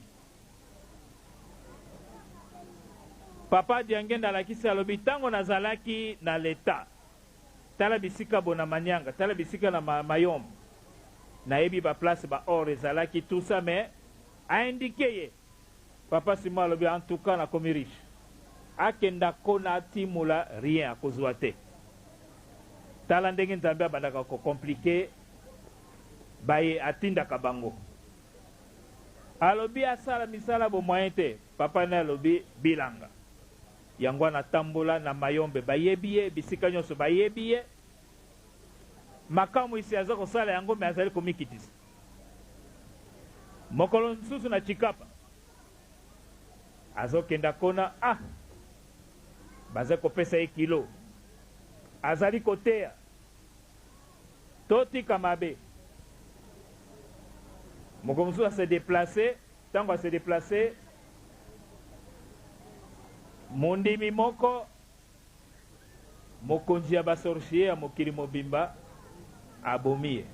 Papa Diangenda alakisi alobi tango nazalaki na leta tala bisika bona manyanga tala bisika na mayomba nayebi ba place ba or ezalaki tout ça mais a indiqué ye papa Simon alobi en tout cas na komi riche. Akenda kona timula rien akozwa te. Tala ndenge nzambe abandaka ko compliqué baye atindaka bango. Alobi asala misala bo moyen te. Papa na alobi bilanga. Yango na tambola na mayombe bayebiye bisika nyonso bayebiye. Makamu isi aza kosala yango me azali komikitisa. Mokolo nsusu na Chikapa. Azokenda kona baza kopesa ye kilo azali kotea totika mabe mokomusu a se déplacer tango a se déplacer mondimi moko mokonzi ya basorcier ya mokili mobimba abomi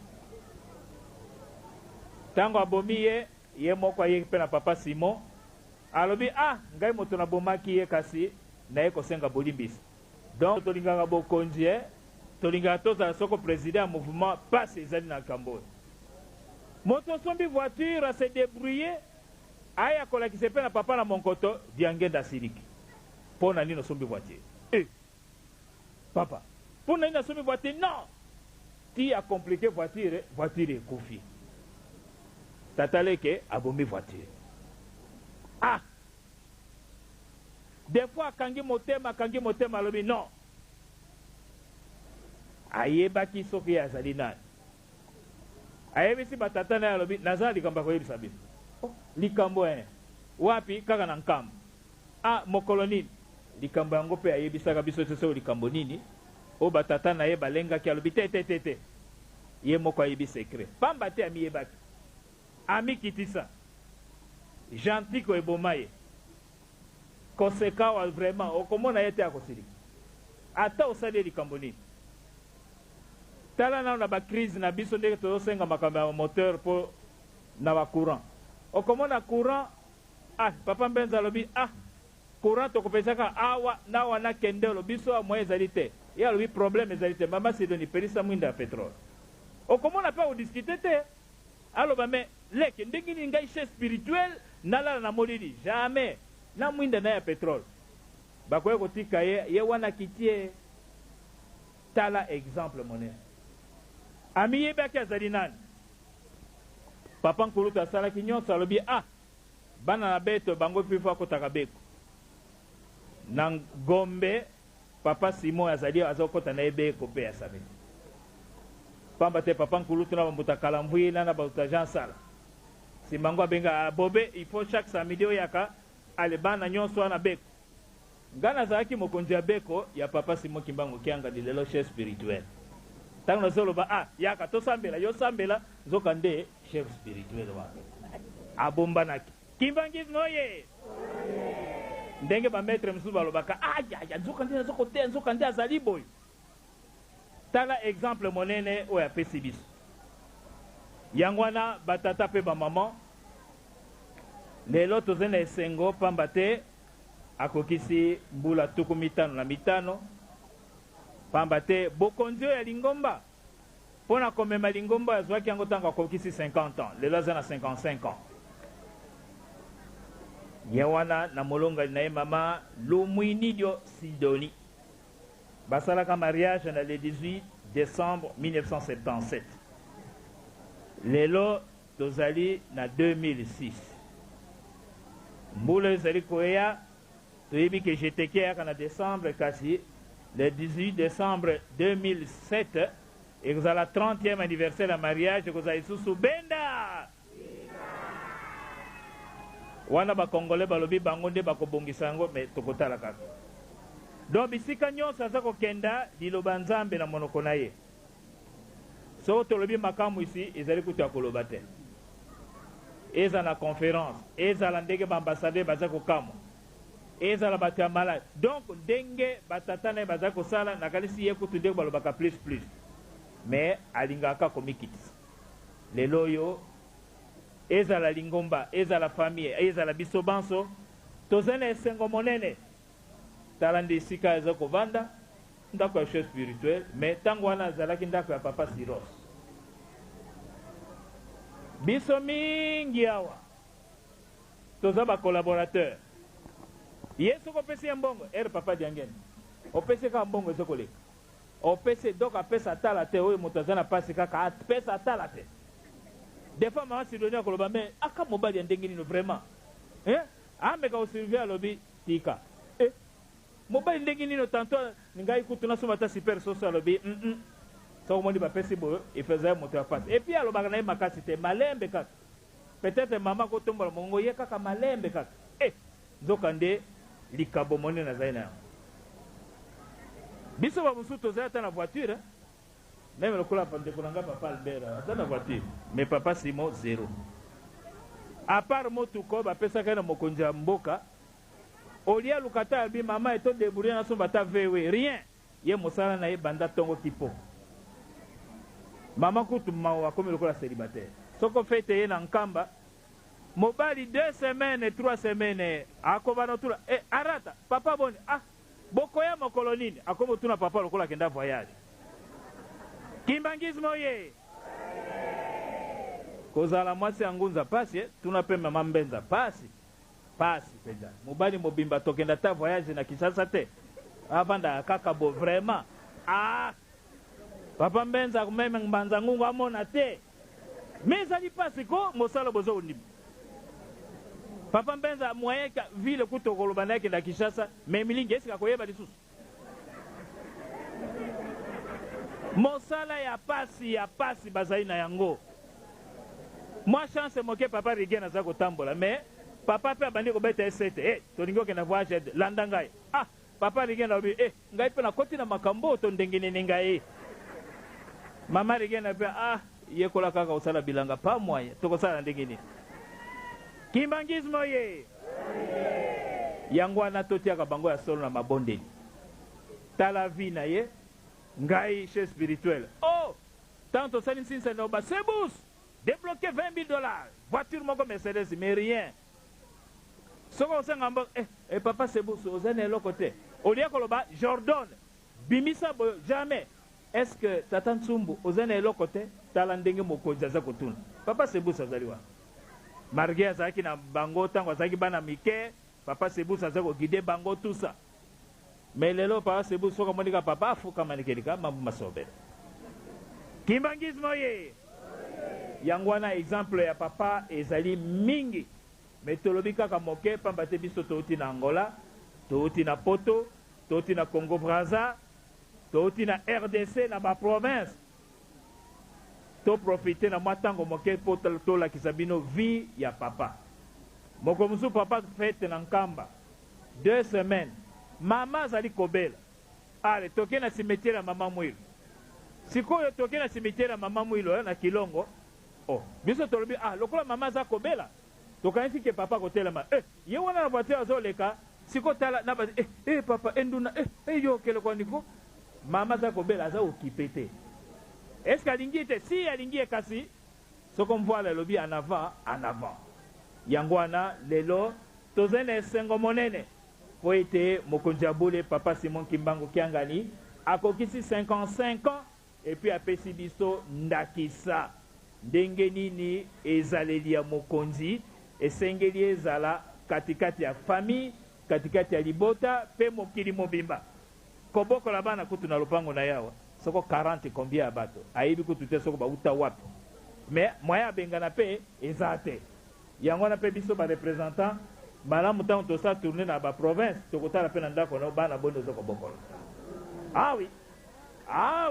tango abomi ye moko aye pe na papa Simon alobi ngai moto na bomaki ye kasi naye kosenga bolimbisi. Donc tolingaka bokonzi tolingaka tozala soko président ya mouvement passe ezali na Kamboya. Moto sombi voiture a se débrouiller aya kolakisa pe na papa na monkoto Diangenda siliki. Pona nino sombi voiture. Papa, pona nino sombi voiture non. Ti a compliqué voiture ekufi. Tataleke abomi voiture. Des fois, kangi motema lobi non. Ayebaki soki azali nani. Ayebisi batata na lobi nazali likambo ko yebisa biso. Likambo wapi kaka na nkambo. ah mokolo nini likambo yango mpe ayebisaka biso te so likambo nini oyo batata na ye balengaki alobi te ye moko ayebi secret pamba te amiyebaki amikitisa gentil koeboma ye koseka wa vraiment okomona ye te akosilika ata osali likambo nini tala nano na bacrise na biso ndenge tozosenga makambo ya moteur mpo na bacourant okomona courant ah papa mbenza alobi ah courant tokopesaka awa na wana kende olobi so moyen ezali te ye alobi problème ezali te mama sidoni pelisa mwinda ya pétrole okomona mpe odiscute te aloba me leke ndenge nini ngai chef spirituel nalala na molili jamais na mwinda na ya pétrole bakoki kotika ye wana kitie tala exemple monene amiyebaki azali nani papa nkulutu asalaki nyonso alobi ah bana na beto bango pifo akotaka beko na Gombe papa Simon azali azokota na ebeko mpe asabeli pamba te papa nkulutu na bambuta kalambwi na babuta Jean Sala simango abenga bobe il faut chaque samedi oyaka ale bana nyonso wana beko nga nazalaki mokonzi ya beko ya papa Simon Kimbangu Kianga di lelo chef spirituel ntango nazoloba ah yaka tosambela yo sambela nzoka nde chef spirituel wana abombanaki Kimbangisme oye ndenge bametre mosusu balobaka aya nzoka nde nazoko te nzoka nde azali boye tala exemple monene oyo apesi biso yango wana batata mpe bamama lelo tozali na esengo pamba te akokisi mbula 15 pamba te bokonzi oyo ya lingomba mpo na komema lingomba azwaki yango ntango akokisi 50 ans lelo aza na 55 ans ye wana na molongali na ye mama Lumwinidio Sidoni basalaka mariage na le 18 décembre 1977 lelo tozali na 2006 mbula ezali koya toyebi ke jeteke yaka na décembre kasi le 18 décembre 2007 ekozala 30e anniversaire ya mariage ekozala lisusu benda wana bakongole balobi bango nde bakobongisa yango me tokotala kaka donc bisika nyonso aza kokenda liloba nzambe na monoko na ye soko tolobi makambo isi ezali kutu ya koloba te ezala na conférence ezala ndenge baambassadeur baza kokamwa ezala bato ya malade donc ndenge batata na ye baza kosala nakanisi ye kutu ndenge balobaka plus mais alingaka komikitisa lelo oyo ezala lingomba ezala famille ezala biso banso tozali na esengo monene tala nde esika eza kovanda ndako ya chef spirituel mais ntango wana azalaki ndako ya papa Siros biso mingi awa toza bacolaborateur ye soki opesi ye mbongo ere papa diangene opesi kaka mbongo ezokoleka opesi donc apesa atala te oyo moto aza na pasi kaka apesa atala te des fois mama Sidoni akoloba me aka mobali ya ndenge nino vraiment ameka osurveille alobi tika mobali ndenge nino tanto ngai kutu nasoba ata super soso alobi soko moni bapesi boyo efeza ye moto ya pasi epuis alobaka na ye makasi te malembe kaka peut-être mama kotombola mongo ye kaka malembe kaka nzoka nde likabo monene azali na yango biso bamosusu tozali ata na voiture même lokola ndeko na nga papa Albert aza na voiture mais papa Simon zéro à part motuko bapesaka ye na mokonzi ya mboka olia lukata abi mama eto débrouiller na somba ta vewe rien ye mosala na ye banda tongo kipo mama kutu mawa akomi lokola célibataire soko fete ye na nkamba mobali 2 semaines 3 semaines akobana tula arata papa boni bokoya mokolo nini akomi tuna papa lokola akenda voyage Kimbangisme oye kozala mwasi ya ngunza pasi tuna pe mama Mbenza pasi penda mobali mobimba tokenda ta voyage na Kinshasa te avanda kaka bo vraiment papa Mbenza kumeme mbanza ngungu amona te mezali pasi ko mosala bozo ondima papa Mbenza moyeka ville kutokoloba nake na Kinshasa me milingi esika koyeba lisusu mosala ya pasi bazali na yango mwa chance moke papa Rigena za kotambola mais papa pe abandi ko beta esete tolingo ke na voyage landa ngai papa rigenda bi ngai pe na koti na makambo to ndenge nini ngai mama rigenda pe yekola kaka osala bilanga pa moya tokosala ndenge nini kimbangismo ye yango wana totiaka bango ya solo na mabondeli tala vi na ye ngai chez spirituel tant tosali nsinisa noba sebus débloquer $20,000 voiture moko Mercedes mais rien soko osenga mbo papa sebus ozana eloko te olia koloba Jordan bimisa bo jamais est-ce que tata Nsumbu ozana eloko te tala ndenge mokonzi aza kotuna papa sebus azali wa marge azalaki na bango ntango azalaki bana mike papa sebus aza koguide bango tout ça mais lelo papa sebus soko monika papa afukamanekelika mambo masobele kimbangismo ye yango wana exemple ya papa ezali mingi mais tolobi kaka moke pamba te biso touti na Angola touti na Poto touti na Congo Brazza touti na RDC na baprovince to profite na mwa ntango moke po tolakisa bino vie ya papa moko mosusu papa fete na Nkamba 2 semaines mama azali kobela ale toke na cimetière ya mama Mwilo sikoyo toke na cimetière ya mama Mwilo na Kilongo biso tolobi lokola mama aza kobela tokanisi ke papa kotelema ye wana na voiture azoleka siko tala na papa enduna yo kele kwa ndiko mama aza kobela aza okipe te est-ce qu'alingi te si alingi kasi soko mvoala lobi en avant yango wana lelo tozene sengo monene po ete mokonzi abule papa Simon Kimbangu Kiangani akokisi 55 ans et puis apesi biso ndakisa ndenge nini ezaleli ya mokonzi esengeli ezala katikati ya famille katikati ya libota pe mokili mobimba kobokola bana kutu na lopango na yawa soko 40 combien ya bato ayibi kutu te soko bauta wapi mais moya bengana pe ezate yango na pe biso ba représentant malamu ntango tosa tourne na baprovince tokotala pe na ndako na bana bono soko bokola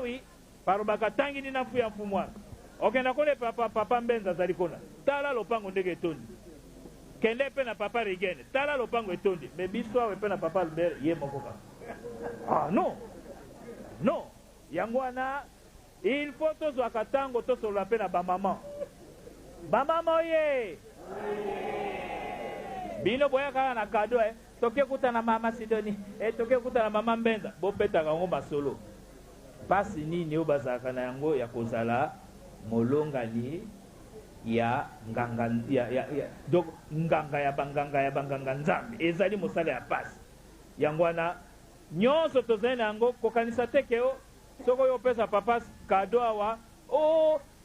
oui parobaka tangi ni nafu ya mfumwana okenda kole papa Mbenza azali kona tala lopango ndenge etondi kende pe na papa Rigene tala lopango etondi me biso awe pe na papa Albert ye moko kaka non yango wana il faut tozwaka ntango tosolola pe na bamama oye bino boya kaka na kado toke kuta na mama Sidoni toke kuta na mama Mbenza bopetaka yango masolo pasi nini oyo bazalaka na yango ya kozala molongani ya nganga donc nganga ya banganga nzambe ezali mosala ya pasi yango wana nyonso tozali na yango kokanisa te ke soko oyo opesa papa kado awa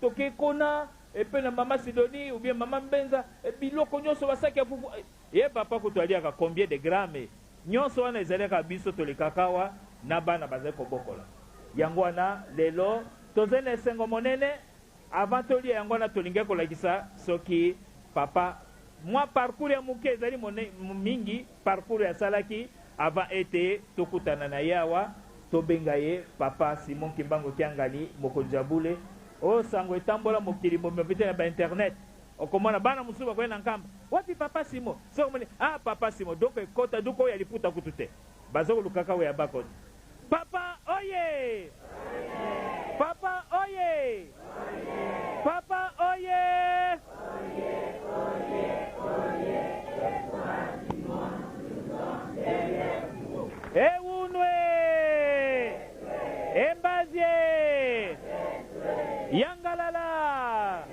toke kona epe na mama Sidoni ou bien mama Mbenza biloko nyonso basaki ya fufu ye papa kutu aliaka combien de grammes nyonso wana ezalaka biso tolekaka awa na bana bazali kobokola yango wana lelo tozali na esengo monene avant tolia yango wana tolingi kolakisa soki papa mwa parcours ya moke ezali mingi parcours ya salaki avant ete tokutana na ye awa tobenga ye papa Simon Kimbangu Kiangani mokonzi abule sango etambola mokili bomopite na bainternet okomona bana mosusu bakoye na Nkamba wapi papa Simon sokomoni papa Simon donc ekota duko oyo aliputa kutu te bazokolukaka oyo ya bakoni papa oye papa oye papa oye ewunwe embazie yangalala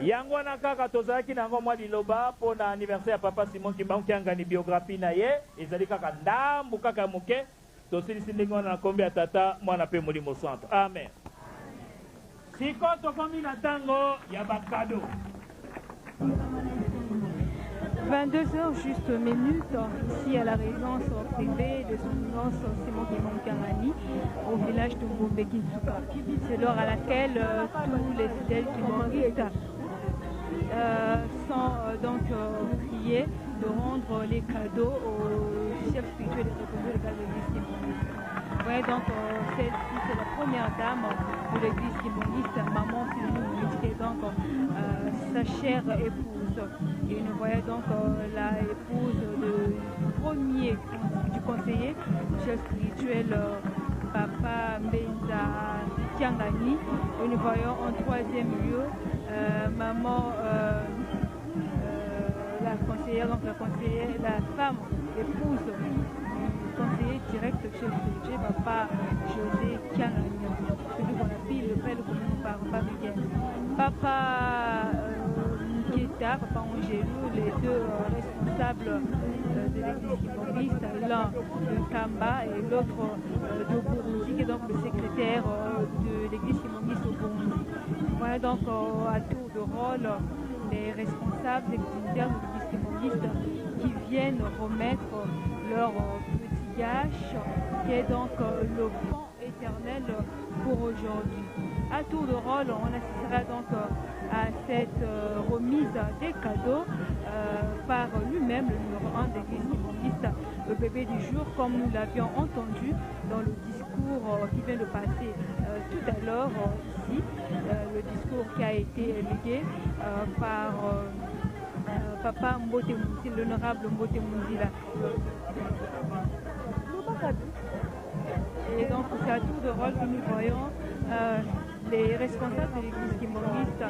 yango wana kaka tozalaki nango mwa liloba mpo na anniversaire ya papa Simon Kimbangu Kiangani biographie na ye ezali kaka ndambu kaka moke tosilisi ndenge wana na kombi ya tata mwana mpe molimo santo amen siko tokomi na ntango ya bakado 22h juste minutes ici à la résidence privée de son immense Simon Kimbangu Kiangani au village de Ngombe-Kinsuka. C'est l'heure à laquelle tous les fidèles kimbanguistes sont donc priés de rendre les cadeaux au chef spirituel des recondus de l'église kimbangiste. Vous voyez donc celle-ci c'est la première dame de l'église kimbangiste, maman Sidoni, qui est donc sa chère épouse. Et nous voyons donc la épouse du premier du conseiller, chef spirituel Papa Mbenza Kiangani. Et nous voyons en troisième lieu maman, la conseillère, donc la femme, épouse du conseiller direct chef spirituel Papa José Kiangani, celui qu'on appelle le père commun par Papa Miguel. Papa Nketa, Papa Angélou, les deux responsables de l'église kimbangiste, l'un de Kamba et l'autre de Burundi, qui est donc le secrétaire de l'église kimbangiste au Burundi. Voilà donc à tour de rôle les responsables des dignitaires de l'église kimbangiste qui viennent remettre leur petit gâche, qui est donc le pan éternel pour aujourd'hui. À tour de rôle, on assistera donc à cette remise des cadeaux par lui-même, le numéro 1 de l'église kimbangiste, le bébé du jour, comme nous l'avions entendu dans le discours qui vient de passer tout à l'heure ici, le discours qui a été légué par Papa Mbote Mounzi, l'honorable Mbote Mounzi. Et donc c'est à tour de rôle que nous voyons les responsables de l'église kimbangiste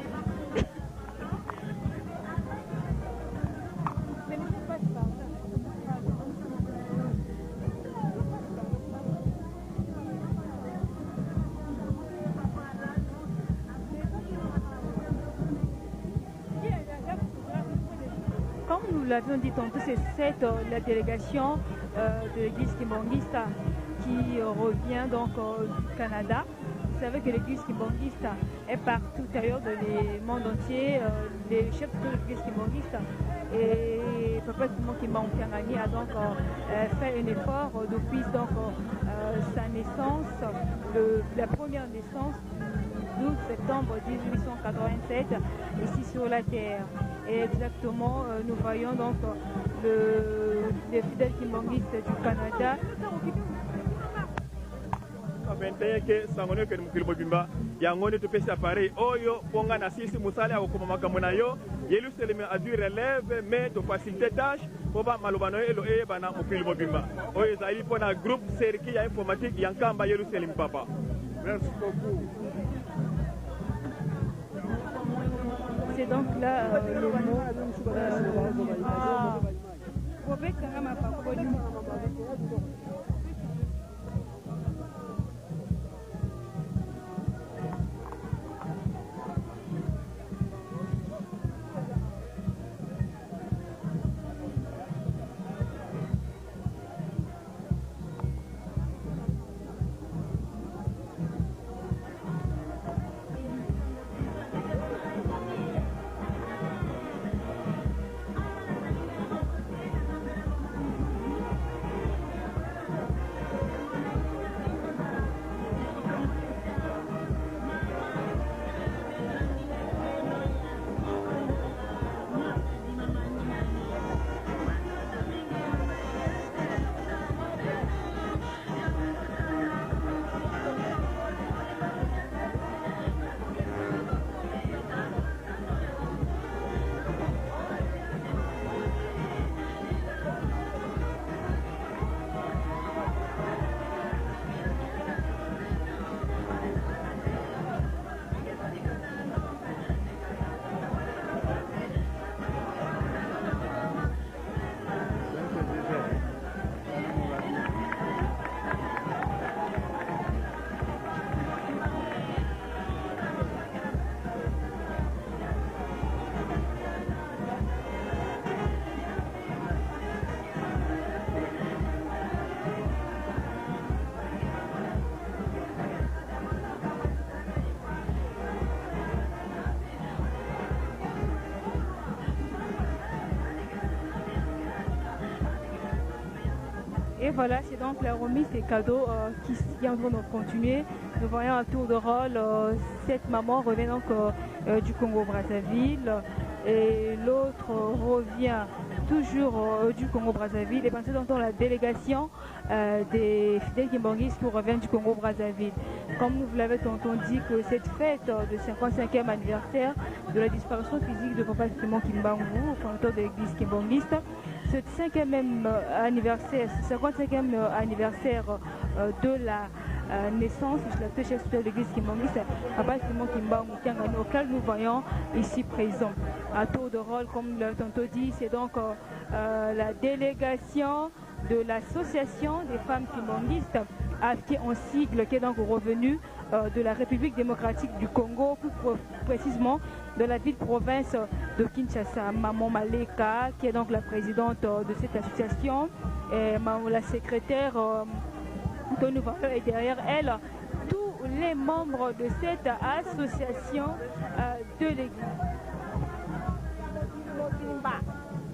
comme nous l'avions dit tantôt, c'est la délégation de l'église kimbangiste qui revient donc du Canada. Vous savez que l'église kimbangiste est partout ailleurs dans le monde entier. Les chefs de l'église kimbangiste et Papa Kimbangu Kiangani a donc fait un effort depuis donc, sa naissance, la première naissance du 12 septembre 1887 ici sur la terre. Et exactement, nous voyons donc les fidèles kimbanguistes du Canada. Ke sangono ke mukili mobimba yangono to pesa pareil oyo ponga na sisi musale akoma makambo na yo Yerusalem a dû relève mais to faciliter tâche po ba malobano elo e bana mukili mobimba oyo ezali pona groupe serki ya informatique yankamba Yerusalem papa. Merci beaucoup. C'est donc là le mot Et voilà, c'est donc la remise des cadeaux qui est en train de continuer. Nous voyons un tour de rôle. Cette maman revient donc du Congo-Brazzaville et l'autre revient toujours du Congo-Brazzaville et pensez dans la délégation des fidèles kimbanguistes qui reviennent du Congo-Brazzaville. Comme vous l'avez tantôt dit que cette fête de 55e anniversaire de la disparition physique de Papa Simon Kimbangu, fondateur de l'église kimbanguiste, ce 55e anniversaire de la naissance du chef spirituel de l'église kimbanguiste, Papa Simon Kimbangu Kiangani, auquel nous voyons ici présent. À tour de rôle, comme nous l'avons tantôt dit, c'est donc la délégation de l'association des femmes kimbanguistes, qui en sigle, qui est donc revenu de la République démocratique du Congo, plus précisément de la ville-province de Kinshasa. Maman Maleka, qui est donc la présidente de cette association, et la secrétaire Tony Valer est derrière elle, tous les membres de cette association de l'église.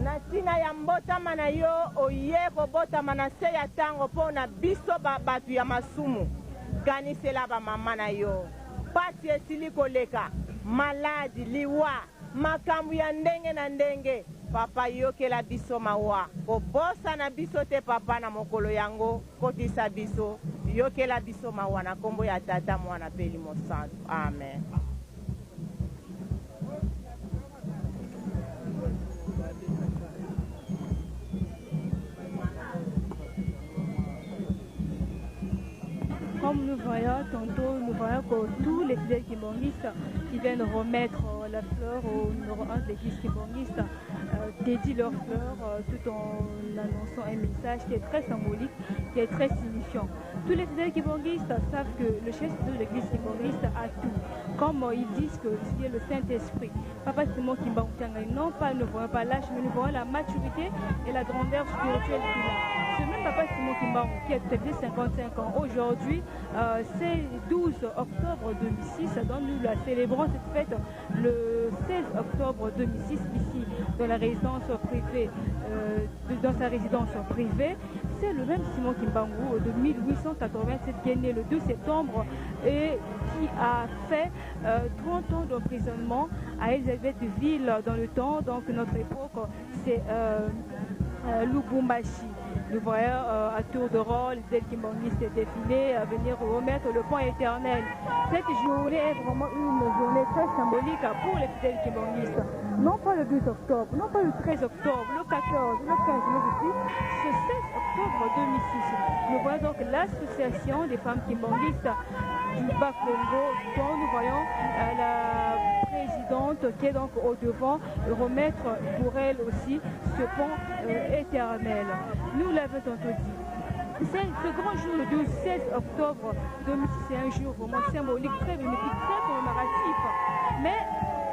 Natina ya mbotama na yo oye kobotama na se ya tango pona biso batu ya masumu kanisela ba mama na yo pasi esili koleka maladi liwa makambu ya ndenge na ndenge papa yokela biso mawa kobosa na biso te papa na mokolo yango kotisa biso yokela biso mawa na kombo ya tata mwana peli mosantu amen. Comme nous voyons tantôt, nous voyons que tous les fidèles kimbanguistes qui viennent remettre la fleur au numéro 1 de l'église kimbangiste dédient leur fleur tout en annonçant un message qui est très symbolique, qui est très signifiant. Tous les fidèles kimbanguistes savent que le chef de l'église kimbangiste a tout. Comme ils disent que c'est le Saint-Esprit. Papa Simon Kimbangu Kiangani, non pas, nous ne voyons pas l'âge, mais nous voyons la maturité et la grandeur spirituelle qu'il a. Ce même Papa Simon Kimbangu qui a fêté 55 ans aujourd'hui, c'est 12 octobre 2006, dont nous la célébrons cette fête le 16 octobre 2006 ici dans la résidence privée, dans sa résidence privée. C'est le même Simon Kimbangu de 1887 qui est né le 2 septembre et qui a fait 30 ans d'emprisonnement à Elisabethville dans le temps. Donc notre époque, c'est Lubumbashi. Nous voyons à tour de rôle des kimbanguistes défiler à venir remettre le point éternel. Cette journée est vraiment une journée très symbolique pour les fidèles kimbanguistes. Non pas le 12 octobre, non pas le 13 octobre, le 14, le 15, mais aussi ce 16 octobre 2006. Nous voyons donc l'association des femmes kimbanguistes du Bas-Congo, dont nous voyons la présidente qui est donc au devant, remettre pour elle aussi ce pont éternel. Nous l'avons tantôt dit. Ce grand jour, le 16 octobre 2006, c'est un jour vraiment symbolique, très bénéfique, très commémoratif. Mais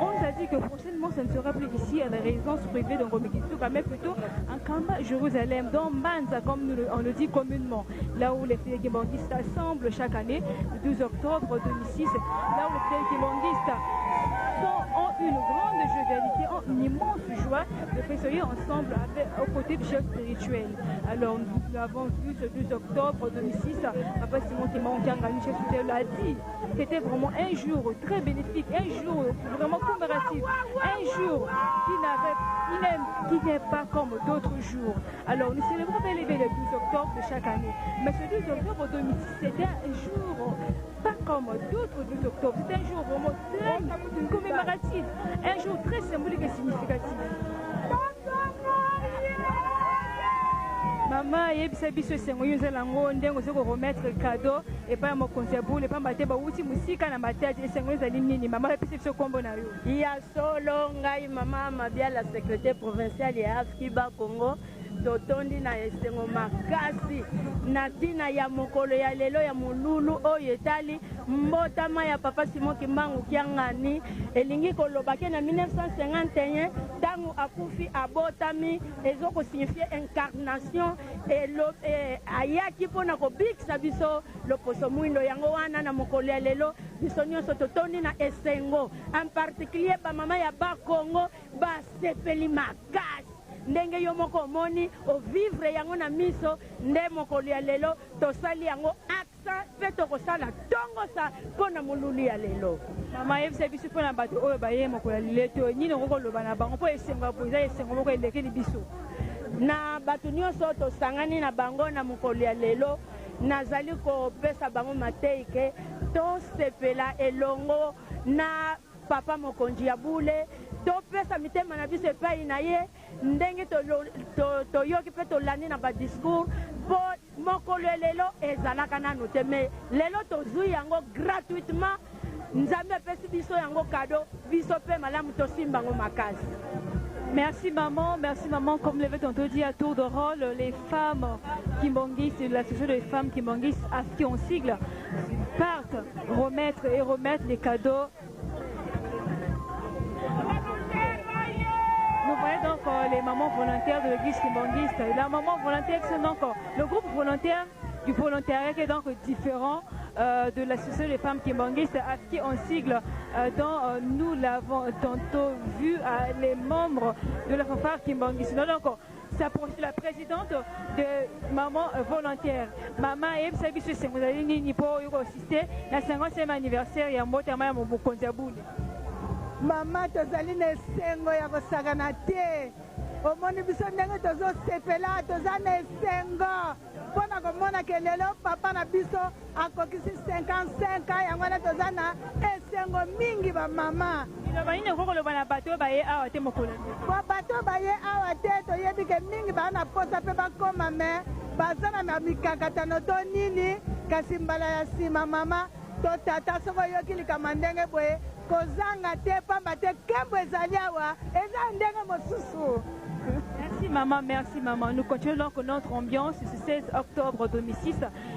on nous a dit que prochainement, ce ne sera plus ici à la résidence privée de Romikisuka, mais plutôt en Kamba, Jérusalem, dans Manza, comme on le dit communément, là où les fidèles kimbanguistes s'assemblent chaque année, le 12 octobre 2006, là où les fidèles kimbanguistes ont une grande jovialité, ont une immense joie de fêter ensemble aux côtés du chef spirituel. Alors nous avons vu ce 12 octobre 2006, Papa Simon Kimbangu Kiangani, chef spirituel, l'a dit. C'était vraiment un jour très bénéfique, un jour vraiment commémoratif, un jour qui n'est pas comme d'autres jours. Alors nous célébrons bel et bien le 12 octobre de chaque année. Mais ce 12 octobre 2006, c'était un jour pas comme d'autres 12 octobre. C'était un jour vraiment très commémoratif, un jour très symbolique et significatif. Maman yebisa biso esengo yo ezala ngo ndenge oza koremettre cadeau epai ya mokonzi ya bule pamba te bauti mosika na matete esengo ezali nini mama yapesa biso nkombo na yo ya solo ngai mama Mabiala secrétaire provinciale ya Afriba Congo totondi na esengo makasi na ntina ya mokolo ya lelo ya molulu oyo etali mbotama ya Papa Simon Kimbangu Kiangani elingi kolobaki na 1951 ntango akufi abotami ezokosignifier incarnation ayaki mpona kobikisa biso loposo mwindo yango wana na mokolo ya lelo biso nyonso totondi na esengo en particulier bamama ya bakongo basepeli makasi ndenge yo moko omoni ovivre yango na miso nde mokolo ya lelo tosali yango aksa mpe tokosala tongosa mpona molulu ya lelo mama yebisa biso mpona bato oyo baye mokolo ya lelo to nini okokoloba na bango mpo esengo ya boye eza esengo moko elekeli biso na bato nyonso tosangani na bango na mokolo ya lelo nazali kopesa bango matei ke tosepela elongo na papa mokonzi ya bule topesa mitema na biso epai na ye ndenge toyoki mpe tolandi na badiscours mpo mokolo ya lelo ezalaka nanu te me lelo tozwi yango gratuitement nzambe apesi biso yango kado biso mpe malamu tosimbango makasi. Merci maman. Comme l'avait tantôt dit à tour de rôle, les femmes kimbongistes, l'association des femmes kimbongistes qui ont sigle, partent remettre les cadeaux. Nous voyons donc les mamans volontaires de l'église kimbongiste. La maman volontaire, c'est donc le groupe volontaire du volontariat qui est donc différent de l'association des femmes kimbongistes qui ont sigle dont nous l'avons tantôt vu les membres de la fanfare kimbongiste. Donc, s'approche la présidente de maman volontaire. Maman et Sabisu Semudalini Nipo assister à 50e anniversaire et à Motama Mokonzabuli. Maman tozali na esengo ya kosakana te omoni biso ndenge tozosepela toza na esengo mpona komona ke lelo papa na biso akokisi 55 yango wana toza na esengo mingi bamama bato baye awa te toyebi ke mingi baa na posa mpe bakoma me baza na mikakatano to nini kasi mbala ya nsima mama totata soko oyoki likama ndenge boye kozanga te pamba te kembo ezali awa eza ndenge mosusu. Merci maman. Nous continuons donc notre ambiance ce 16 octobre 2006.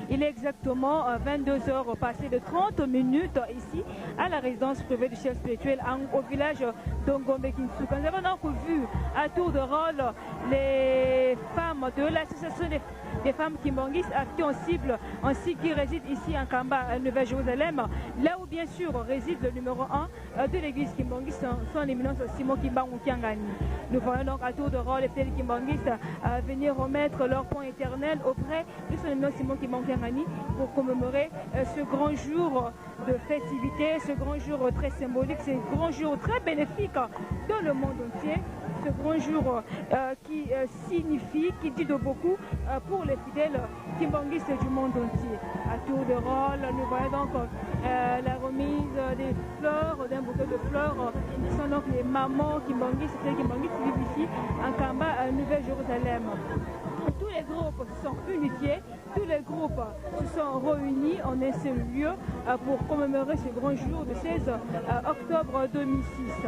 Il est exactement 22h passé de 30 minutes ici à la résidence privée du chef spirituel au village d'Ongombe-Kinsuka. Nous avons donc vu à tour de rôle les femmes de l'association des femmes kimbongistes qui ont cible ainsi qui résident ici en Kamba, à Nouvelle-Jérusalem, là où bien sûr réside le numéro 1 de l'église kimbongiste, son éminence Simon Kimbangu Kiangani. Nous voyons donc à tour de rôle les fidèles kimbongistes venir remettre leur point éternel auprès de son éminence Simon Kimbangu Kiangani pour commémorer ce grand jour de festivité, ce grand jour très symbolique, ce grand jour très bénéfique dans le monde entier. Ce grand jour qui signifie, qui dit de beaucoup pour les fidèles kimbongistes du monde entier. À tour de rôle, nous voyons donc la remise des fleurs, d'un bouquet de fleurs, qui sont donc les mamans kimbongistes, qui vivent ici en Kamba, à Nouvelle-Jérusalem. Tous les groupes se sont unifiés, tous les groupes se sont réunis en un seul lieu pour commémorer ce grand jour de 16 octobre 2006.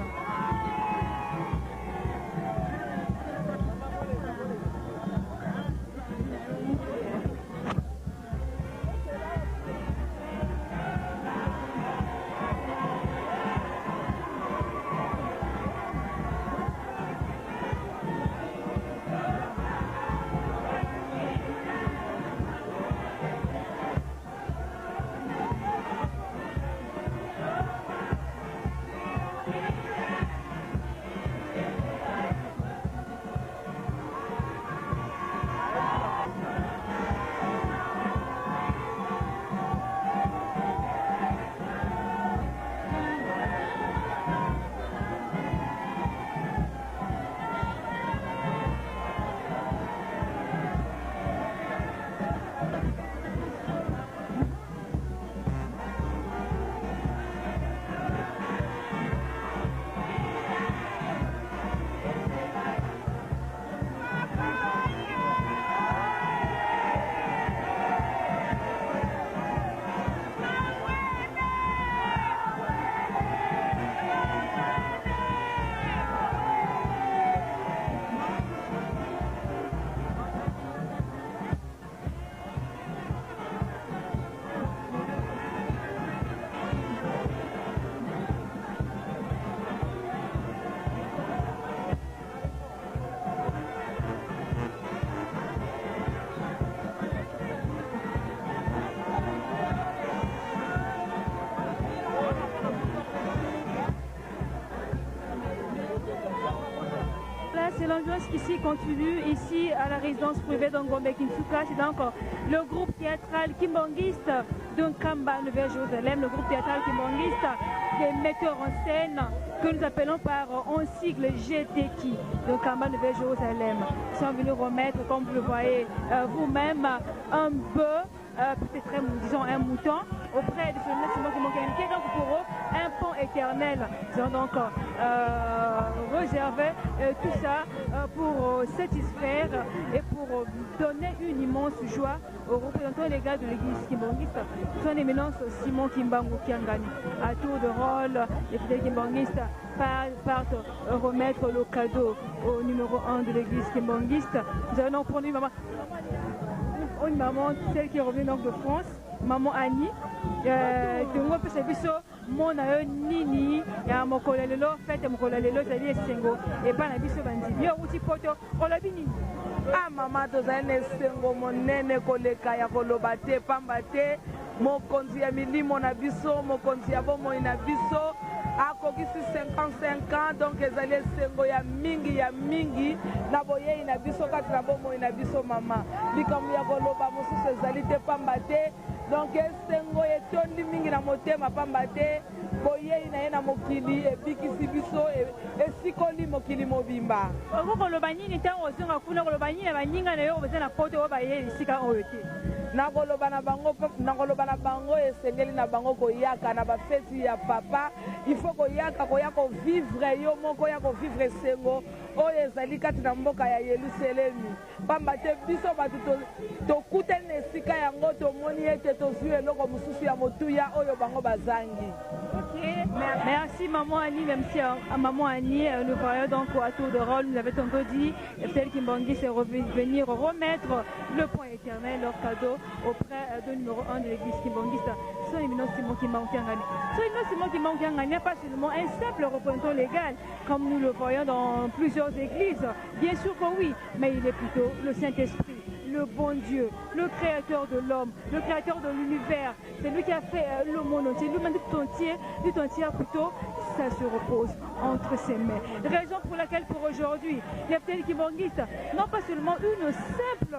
l'ambiance qui s'y continue ici à la résidence privée d'Ongombe Kinsuka. C'est donc le groupe théâtral kimbangiste de Kamba Nouvelle-Jérusalem, le groupe théâtral kimbangiste des metteurs en scène que nous appelons par un sigle GTK de Kamba Nouvelle-Jérusalem. Ils sont venus remettre, comme vous le voyez vous-même, un bœuf, peut-être disons un mouton, auprès de ce Simon Kimbangu, qui est donc pour eux un pont éternel. Ils ont donc réservé tout ça pour satisfaire et pour donner une immense joie aux représentants légaux de l'église kimbangiste, son éminence Simon Kimbangu Kiangani. À tour de rôle, les fidèles kimbanguistes partent remettre le cadeau au numéro 1 de l'église kimbangiste. Nous allons prendre une maman, celle qui est revenue donc de France, maman Annie. Tungo pesa biso mona yo nini ya mokolo lelo fete mokolo lelo zali esengo e pa na biso bandimi yo uti poto olobi nini ah mama tozali na esengo monene koleka ya koloba te pamba te mokonzi ya milimo na biso mokonzi ya bomoi na biso akokisi 55 ans donc ezali esengo ya mingi na boyei na biso kati na bomoi na biso mama likambo ya koloba mosusu ezali te pamba te donc esengo etondi mingi na motema pamba te boyei na ye na mokili ebikisi biso esikoli mokili mobimba okokoloba nini ntango ozonga kuna koloba nini na baninga na yo oza na poto oyo bayei esika oyo te nakoloba na bango esengeli na bango koyaka na bafeti ya papa il faut koyaka koya kovivre yo moko ya kovivre esengo oyo ezali kati na mboka ya Yerusalemi pamba te biso bato tokutani na esika yango tomoni ete tozwi eloko mosusu ya motuya oyo bango bazangi. Merci maman Annie, merci à maman Annie. Nous voyons donc à tour de rôle, nous avait tantôt dit, celle qui Kimbangu c'est venir remettre le point éternel, leur cadeau auprès de numéro 1 de l'église kimbangiste. Son éminence Simon Kimbangu Kiangani. Son éminence Simon Kimbangu Kiangani n'est pas seulement un simple représentant légal, comme nous le voyons dans plusieurs églises. Bien sûr que oui, mais il est plutôt le Saint-Esprit, le bon Dieu, le créateur de l'homme, le créateur de l'univers. C'est lui qui a fait le monde entier, lui-même tout entier plutôt, ça se repose entre ses mains. Raison pour laquelle pour aujourd'hui, les fidèles kimbangustes n'ont pas seulement une simple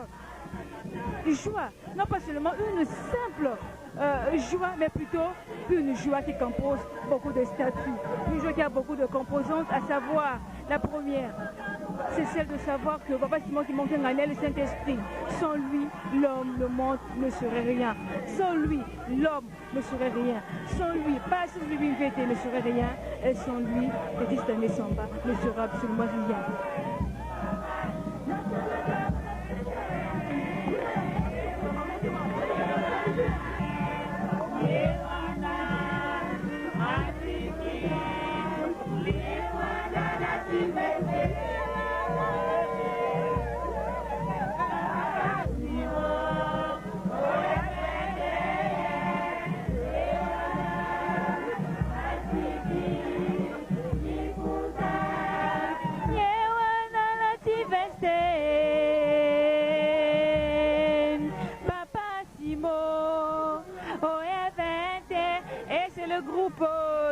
joie, non pas seulement une simple joie, mais plutôt une joie qui compose beaucoup de statuts, une joie qui a beaucoup de composantes, à savoir la première, c'est celle de savoir que Papa Simon Kimbangu Kiangani, le Saint-Esprit, sans lui, l'homme, le monde ne serait rien. Sans lui, l'homme ne serait rien. Sans lui, pas sans lui, l'humanité ne serait rien. Et sans lui, le destin ne sera absolument rien.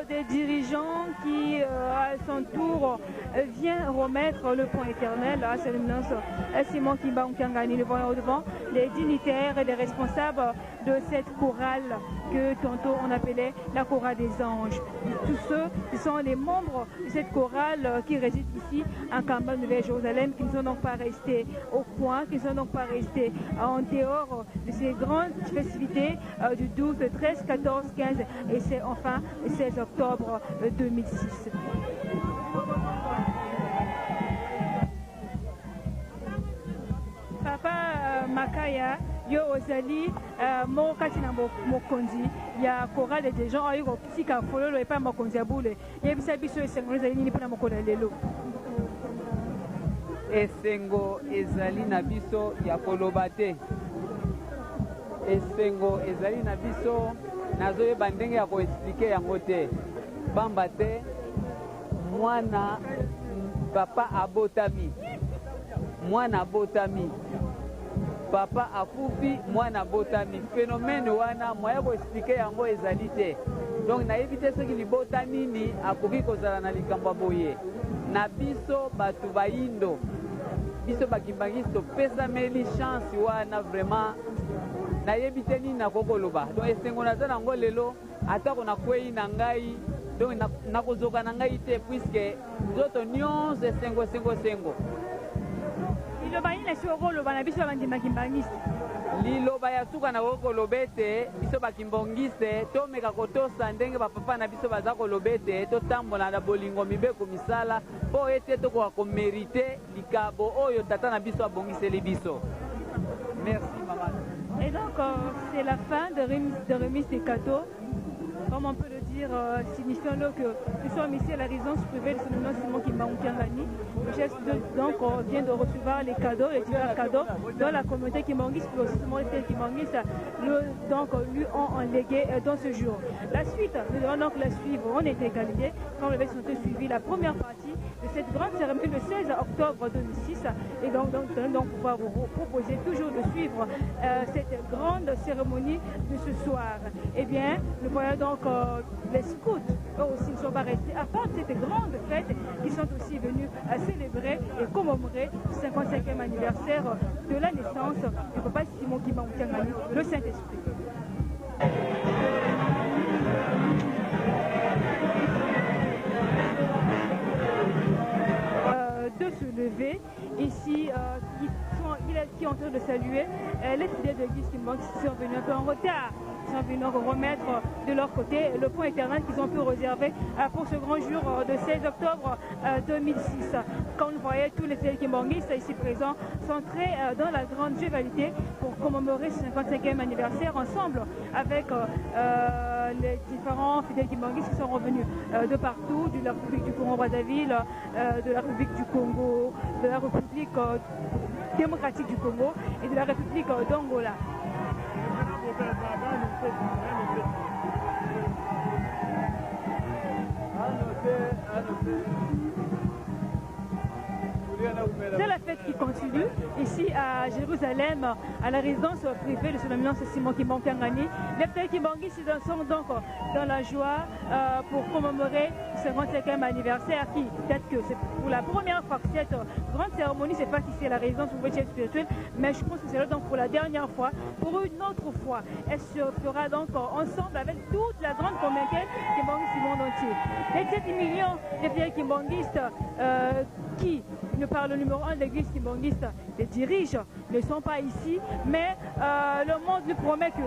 Des dirigeants qui, à son tour, vient remettre le point éternel à son éminence Simon Kimbangu Kiangani. Nous voyons devant les dignitaires et les responsables de cette chorale que tantôt on appelait la chorale des anges. Tous ceux qui sont les membres de cette chorale qui résident ici à Kamba Nouvelle-Jérusalem, qui ne sont donc pas restés au coin, qui ne sont donc pas restés en dehors de ces grandes festivités du 12, 13, 14, 15 et c'est enfin 16 octobre 2006. Papa Makaya, yo ozali moko kati na mokonzi ya chorale des gens oyo kotika fololo epai mokonzi ya bule yebisa biso esengo ezali nini mpona mokolo ya lelo. Esengo ezali na biso ya koloba te, esengo ezali na biso nazoyeba ndenge ya koexplike yango te, pamba te mwana papa abotami, mwana abotami, papa akufi, mwana abotami. Phénomène wana moya koexplike yango ezali te. Donc nayebi te soki libota nini akoki kozala na likambo boye. Na biso bato baindo biso bakimbangisi topesameli chance wana vraiment nayebi te nini nakokoloba donc esengo naza nango lelo atako nakwei na ngai donc nakozoka na ngai te puisque nzoto nyonso esengo liloba nini esi okoloba na biso bakimbangisi liloba ya suka na kokoloba ete biso bakimbongiste tomeka kotosa ndenge bapapa na biso baza koloba ete totambola na bolingo mibeko misala mpo ete tokoka komerite likabo oyo tata na biso abongiseli biso. Merci maman. Et donc c'est la fin de remise des cadeaux. Comme on peut le dire, signifiant-le que nous sommes ici à la résidence privée de son nom Simon Kimbangu Kiangani. Le chef donc vient de recevoir les cadeaux, les divers cadeaux dans la communauté Kimbangiste, puis aussi les Kimbangistes donc lui ont légué dans ce jour. La suite, nous devons donc la suivre en intégralité, quand le sont suivi la première partie de cette grande cérémonie le 16 octobre 2006. Et donc pouvoir vous proposer toujours de suivre cette grande cérémonie de ce soir. Eh bien, nous voyons donc les scouts, eux aussi ne sont pas restés à part de cette grande fête, qui sont aussi venus à célébrer et commémorer le 55e anniversaire de la naissance du papa Simon Kimbangu Kiangani, le Saint-Esprit. De se lever ici, qui est en train de saluer les fidèles de l'église qui sont venus un peu en retard. Ils sont venus remettre de leur côté le point éternel qu'ils ont pu réserver pour ce grand jour de 16 octobre 2006. Quand vous voyez tous les fidèles kimbanguistes ici présents s'entrer dans la grande jovialité pour commémorer ce 55e anniversaire ensemble avec les différents fidèles kimbanguistes qui sont revenus de partout, de la République du Congo-Brazzaville, de la République du Congo, de la République démocratique du Congo et de la République d'Angola. C'est la fête qui continue ici à Jérusalem, à la résidence privée de son éminence Simon Kimbangu Kiangani. Les fidèles kimbanguistes sont donc dans la joie pour commémorer ce 55e anniversaire qui peut-être que c'est pour la première fois que cette grande cérémonie se passe ici à la résidence privée spirituelle, mais je pense que c'est là donc pour la dernière fois. Pour une autre fois, elle se fera donc ensemble avec toute la grande communauté kimbanguiste du monde entier. Les 7 millions de fidèles kimbanguistes qui ne parlent le numéro 1 de l'église kimbanguiste les dirige ne sont pas ici, mais le monde lui promet que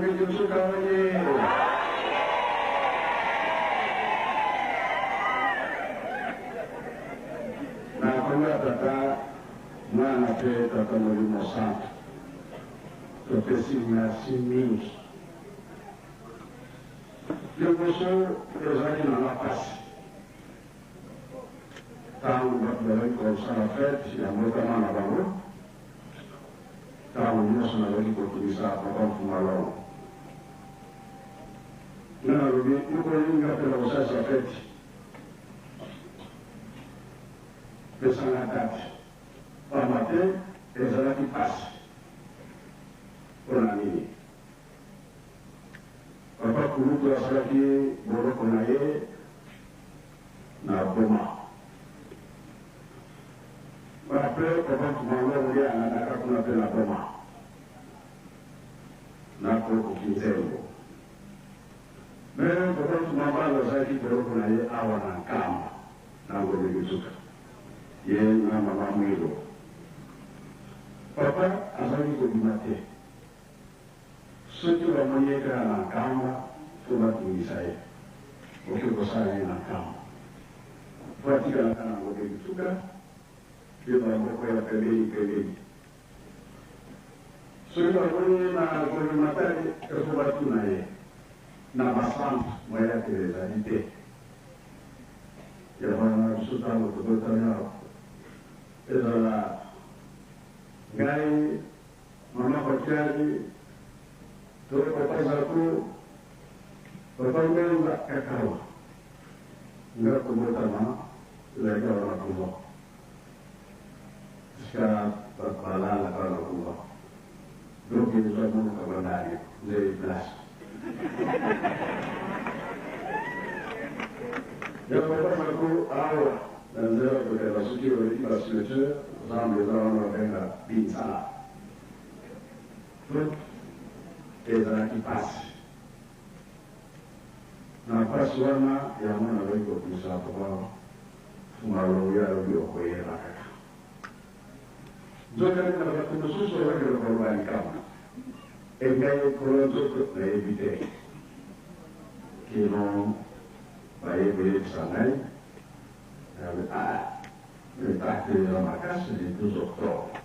Mitusuka oye! Na konga tata mwana pe tata Molimo Santo. Topesi merci mingi. Liboso ezalaki na mapasi. Ntango bato bazalaki kosala fete ya mbotama na bango, ntango nyonso nazalaki kotungisa papa Mfumalomo. Nga nalobi nikolinga mpe na kosalisa fete pesanga date pamba te ezalaki pasi mpona nini. Papa Kulutu asalaki boloko na ye na boma. Après, papa Mfumalomo ye anandaka kuna mpe na boma na koko Kinzengo. Mais papa Mfumalomo azalaki boloko na ye awa na Nkamba na Ngombe Mituka ye na mama Mwilo. Papa azalaki kobima te. Soki bamoni ye kaka na Nkamba fo batungisa ye oke kosala ye na Nkamba fo atikalaka na Ngombe Mituka ye bamoko ya pembeni. Soki bamoni ye na Kolimatari efo batuna ye na basantre moya te ezali te. Yabana biso ntango tobotana ezala ngai mama Kotiari to papa Zako papa Ngenza Kakawa nga kobotana ezalaki wana kuva jusqu'à balala kana kuva donc ezwa monoka bandari nzeli place. Il y a pas awa na nzela kutela suki wali basulateur zambe zawana wenga binsala tout ezalaki pasi na pasi wana ya mwana wengi okusa papa Mfumalomo ya alobi okoyeba kaka nzokani na bato mosusu oyakela kolobani kama engai ekolo nzoko nayebi te kino bayebeyebisa ngai le pacte de la makasi du 12 octobre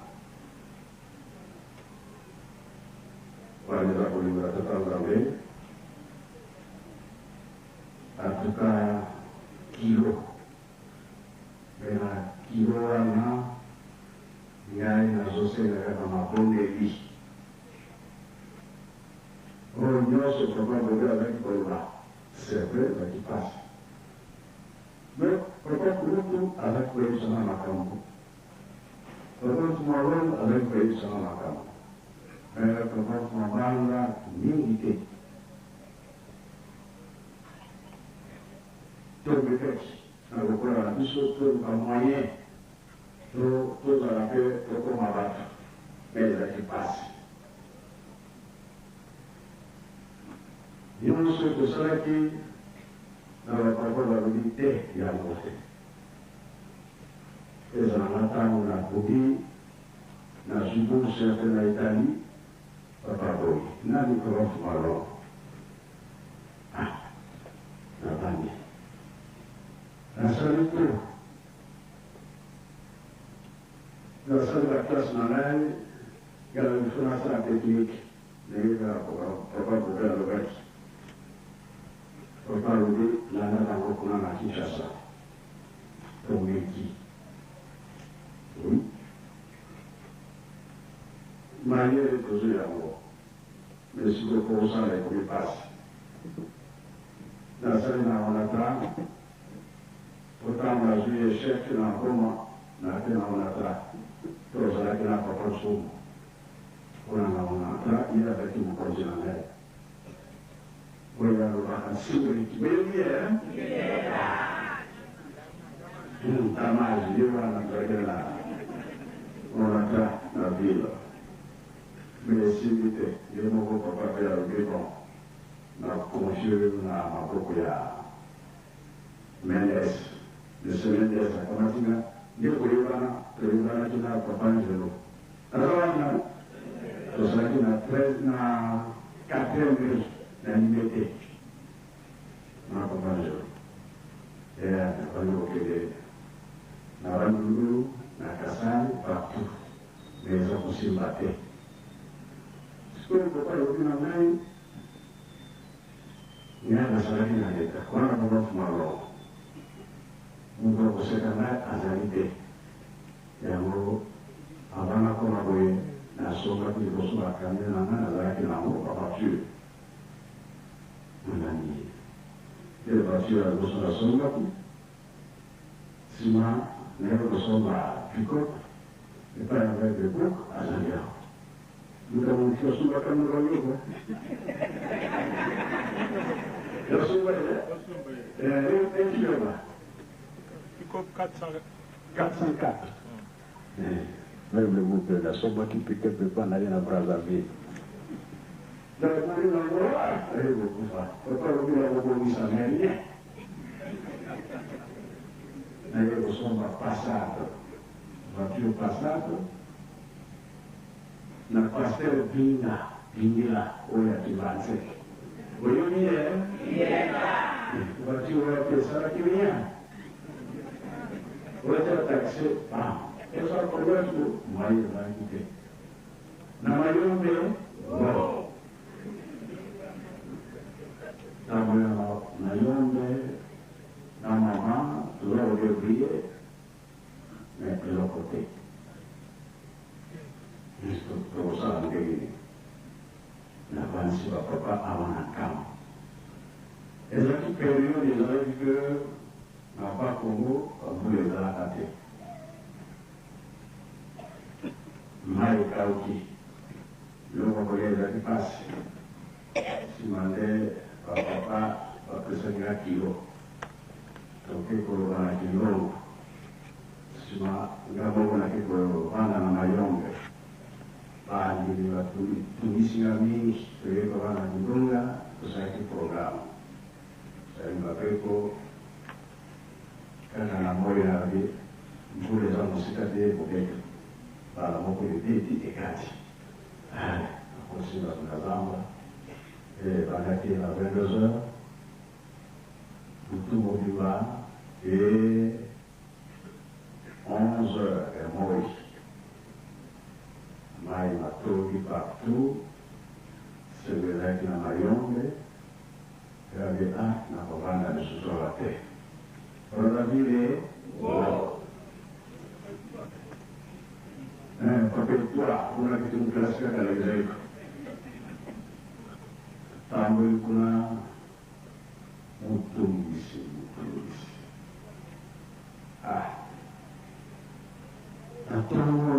wanaweza kulinda tata Nzambe atuka kilo bena kilo wana ngai nazosenga kaka mabondeli oyo nyonso papa Bobe azalaki koloba c'est vrai ezalaki pasi. Mais papa Kulutu azalaki koyebisa na makambo, papa Mfumalomo azalaki koyebisa na makambo, mais papa Mfumabanga mingi te. Tobekaki na lokola na biso toluka moyen tozala mpe tokoma bato, mais ezalaki pasi. Nyonso tosalaki na bapapa balobi te yango te. Ezalanga ntango nakoki nazwi bourse mpe na Italie papa boyi nani papa Mfumalomo nabandi nasali to nasali la classe na ngai ngala mifo nasala technique ndenge kaka papa Bobe alobaki. Papa alobi landa tango kuna na Kinshasa tomeki maniere tozwi yango mais sikoyo kosala ekomi pasi nasali na onatra otango nazwi échec na Goma nake na onatra tozalaki na papa Nsumu mpona na onatra ye azalaki mokonzi na ngai oyo alobaka nsimoliki beyoki tamazi ye wana tozalaki na onatra na ville mais esimbi te ye moko papa mpe alobi bon na confie na maboko ya Mendes monsieur Mendes akamatinga nde toyebanaki na papa Angelo aza wana tozalaki na 4e la liberté. Ma compagnie. Et la famille na Bandundu, na Kasai, partout. Les gens aussi battés. Ce que le papa est venu en main, il y a un salarié dans l'État. On a un autre malheur. On doit vous se connaître à Zalité. Et en gros, avant la collaborer, la somme qui est reçue à Camille, la Zalité, la voiture. On a dit. Et la voiture a reçu la somme. Si moi, les gens à Picot, et pas avec des boucs à Zandia. Nous avons fait sous la caméra. Le sous et qui est là? Picot 404. Même le groupe de la somme qui peut quelque part n'aller à Brazzaville. Dans le monde, on va voir. Et beaucoup ça. Pourquoi vous voulez avoir ça? Mais nelle sono passato, voiture passato, nel pastel vinila, ora ti vanze. Voglio dire? Voiture che sarà chi viene. Ora c'è la taxi, e sarà per questo, ma io vai di te. Na Mayombe, no. Na Mayombe, na mamma, tu lo voglio dire, mais de l'autre côté. Juste pour ça, la pensée va pas avant un camp. Et là, toute période, ils arrivent que, n'a pas Congo, comme vous les avez ratés. Maï Kauki, le Congolais, il passe. Si mandé, papa, va presser un kilo. Donc, il faut avoir un kilo. Sima ngabo na kiko bana na Mayombe bali ni watu tunisia mingi kwa bana Ndunga kusaki programu sasa mapeko kana na moyo na bi mbule za musika de bobeka bala moko de deti ekati kwa sima tunazama bana ki na 22 heures tout mobilement et 11 heures est mort. Maï m'a trouvé partout. C'est le lac de Mayombe. Et la vie n'a pas de sous la terre. On a vu les. Papel-toi, on a quitté une classe à l'exemple. Tambour kuna mutumisi. Attends,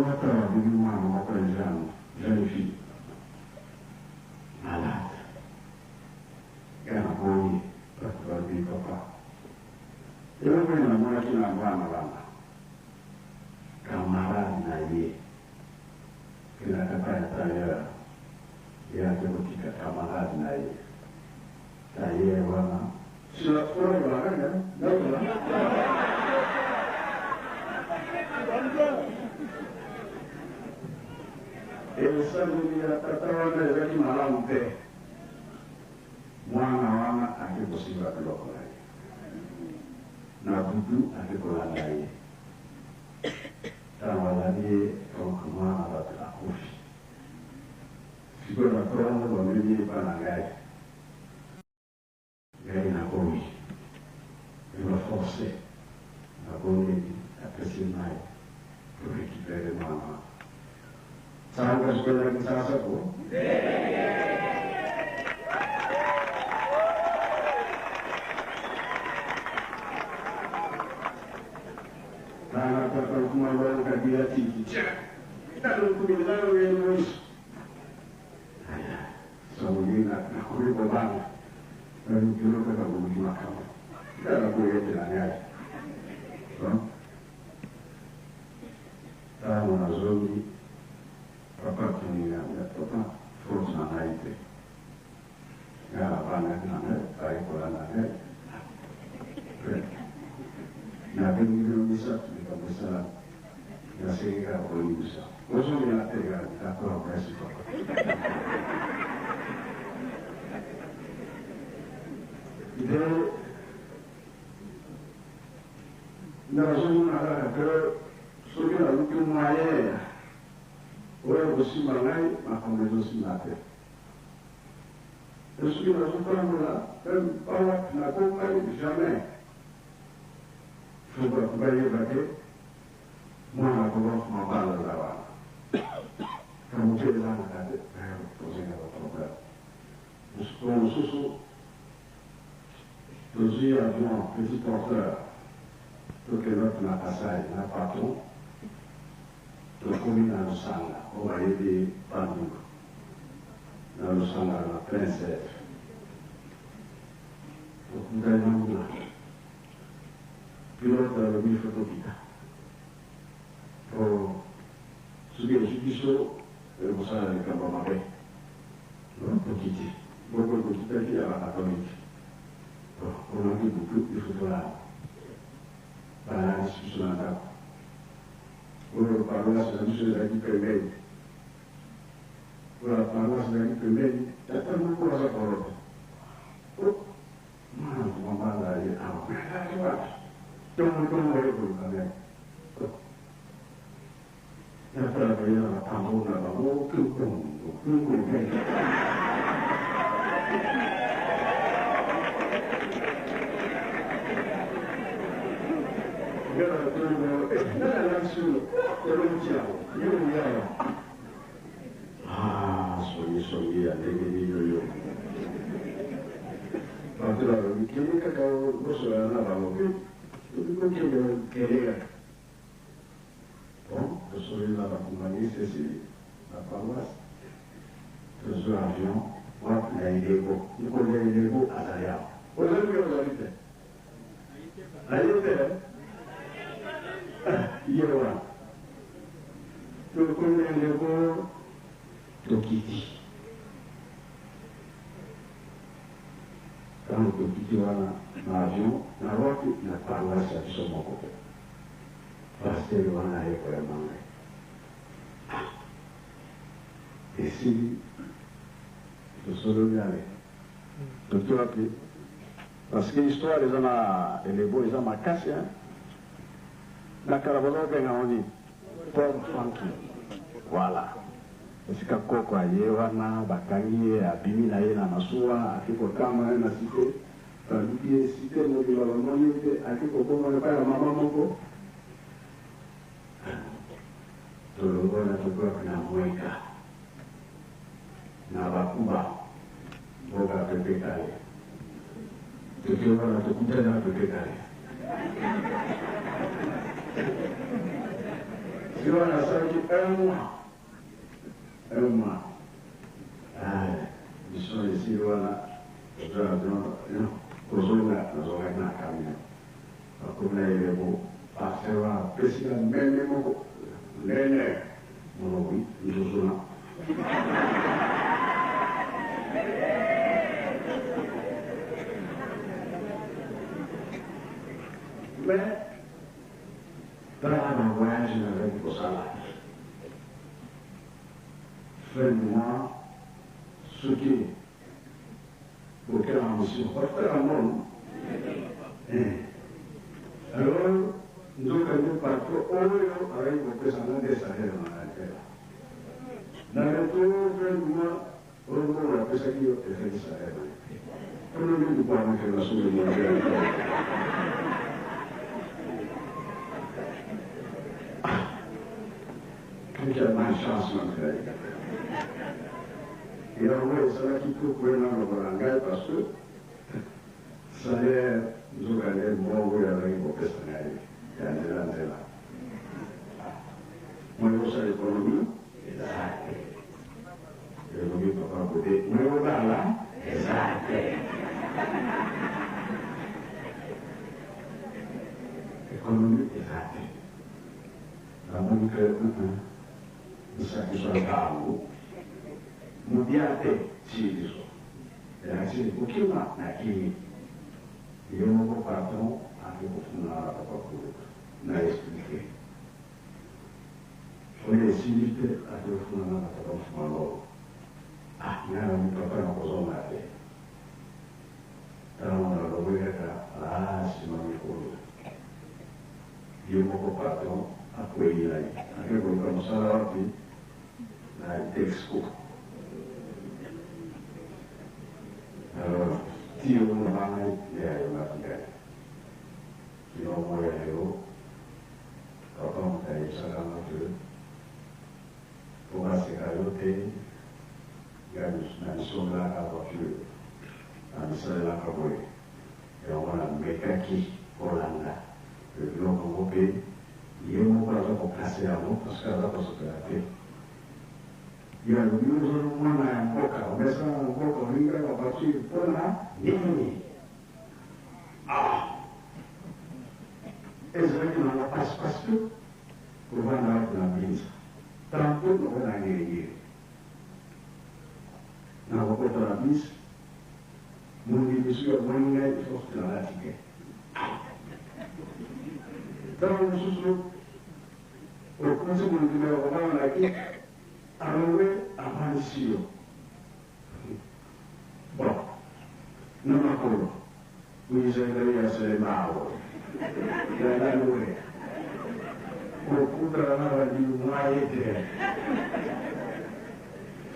attends, dis-moi, mon président, jeune fille, malade. Elle a bougé, parce que elle dit papa. Et là, on a moi qui l'a voix, malade. Camarade naïe, qui n'a pas été ailleurs, il a dit que camarade naïe. Naïe, voilà. Sur la forêt, voilà, là, e sabunia tatawana ezali malamu te mwana wana ake kosimba biloko na ye na butu ake kolanda ye ntango azali ye donc mwana bato akufi sikoyo na tongo bamemi ye mpa na ngai ngai nakomi ebaforce nakomi apesi mai pour récupérer maman. Ça va se faire avec ça, quoi? Nana papa kuma wala kabila tiki. Nalo kumila wewe. Sababu na kule kwa bana. Ndio kile kwa sababu makao. Ndio kwa yote na yake. Tamo na zoni. Papa tunia papa force na naite. Gara bana na ai kwa na na bengiru bisa tulikamisa na sega polisa. Oso ya tega ta kwa presi papa. Dans la zone que ce qui a le moyen, ouais, aussi malin, ma femme aussi la tête. Et ce qui a le problème là, même pas la compagnie, jamais. Il faut que vous voyez moi, la commence m'en parle là-bas. Quand vous faites les âmes à la tête, vous avez votre problème. Nous sommes tous avions petit porteur. Donc, notre passage, n'a pas tout. Donc, on est dans le sang, on va aider par nous. Dans le sang, la princesse. Donc, nous allons là. Puis l'autre, le mille photopita. Pour ce qui est judicieux, vous savez, le camarade Mabé. Pour quitter. Beaucoup de quitter à la catholique. On a dit beaucoup de photos là. Par la discussion à table. Pour la paroisse, la discussion de la vie primaire. Pour la paroisse de la vie primaire, il y a tellement de choses à parler. Oh, moi, je ne vais pas aller avant. Tout le monde va aller pour le caméra. Il y a pas la prière à la tambour là-bas. Oh, tout le monde. Ah, soyez à l'église. Quand tu as vu qu'il y a quelqu'un qui est là-bas, bon, je suis là, la compagnie, c'est la paroisse. Je suis avion, moi, il y a une égo. Il connaît une égo à Zaya. Vous avez vu la vérité? La vérité, il y a là. Je connais une égo de Kiti. Quand le Kiti va dans l'avion, la route, la paroisse, c'est sur mon côté. Parce que le vent est vraiment. Et si je suis revenu avec, donc tu l'as pris. Parce que l'histoire, les hommes, et les beaux, les hommes à casser. La caravane, on dit, Paul Franky. Voilà. Parce que Koko a Yewana, Bakangi, Abimi, Naïna, Masua, Akiko Kama, na cité. L'oublié cité, nous disons, Akiko Koma, le père, maman, Moko. Tolongona tukiwa tunamweka na wakubwa mboga pepe kale, tukiwa natukuta na pepe kale, siwa na sauti emma bisho isiwa na kuzunga na kamera akuna ile bo asewa pesika meme moko Nene, mon oui, je suis là. Mais, dans un voyage avec Bosala, fais-moi ce qui est pour quelle ambition, pour faire un monde. Alors, nous avons partout avec vos précédents des salaires dans la terre. Dans le tour, vraiment, on va appeler ça qui est fait des salaires. On ne peut pas faire la soupe de mon père. Quelle malchance, mon frère. Et alors, c'est là qu'il faut courir dans le barangay parce que salaire, nous allons mourir avec vos précédents. Moi, je sais l'économie, exact. L'économie, papa, côté. Moi, je parle là, exact. L'économie, exact. La bonne que, ça qui soit là, nous diate, si, et là, c'est pour qui m'a, qui, il y a un bon patron, avec le fond là, papa, n'a expliqué. On est civilité à deux fois dans la patron. Ah, il y a un papa dans le zone là. Alors, on a le tio no mai ya mafikai kino moya yo papa mutai sakama tu Pour sécurité, il y a une somme là à voiture, un seul là à voyer. Et on a un mécanique pour l'anga. Le bureau convoqué, il y a un mot pour placer à nous, parce que là, pour se faire. Il y a le bureau de l'homme à un boca, on met ça en boca, on y va, on va suivre pour là, défini. Ah! Et c'est vrai que l'on passe tout pour voir la mise. Tanto no van a ir. Na wakota la bis, mundi bisuya mwinga ifos la latike. Taro mususu, o kunse mundi me wakama na ki, arowe amanisiyo. Bon, nama kolo, ujisenga ya sele mao, ya nanuwe. Procura lá de uma ideia.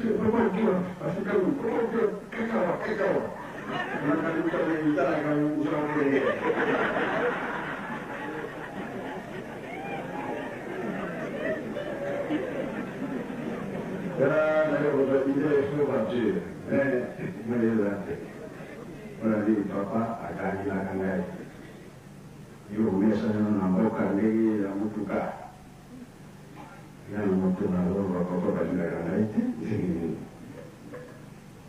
Como é que vai ficar um pouco? Que calma. Não vai ficar bem, tá? Não vai Era eu ideia foi bater, né? Beleza. Olha ali, papá, a carne lá canai. Eu começo a não boca nele, a mutucar. Yang mungkin lalu bapak bagi negara itu,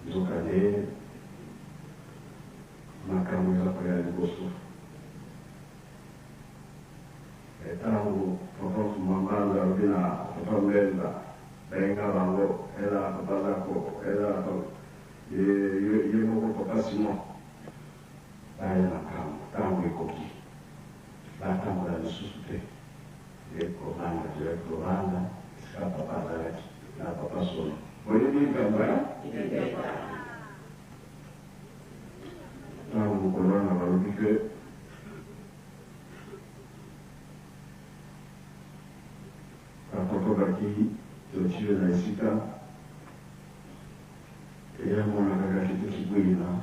juga ni makam yang saya dibuat. Tahu bapak mengangkat bina pemerintah, bengkel lalu, era kepalaku, era ye mau bapak semua, saya makam, tahu ikoki, datang dari susu. Coranda, scappa parlare, la papà solo. Voglio dire che un colonna valoriche a poco per chi lo uccide dai sita e abbiamo una cagata che si guida.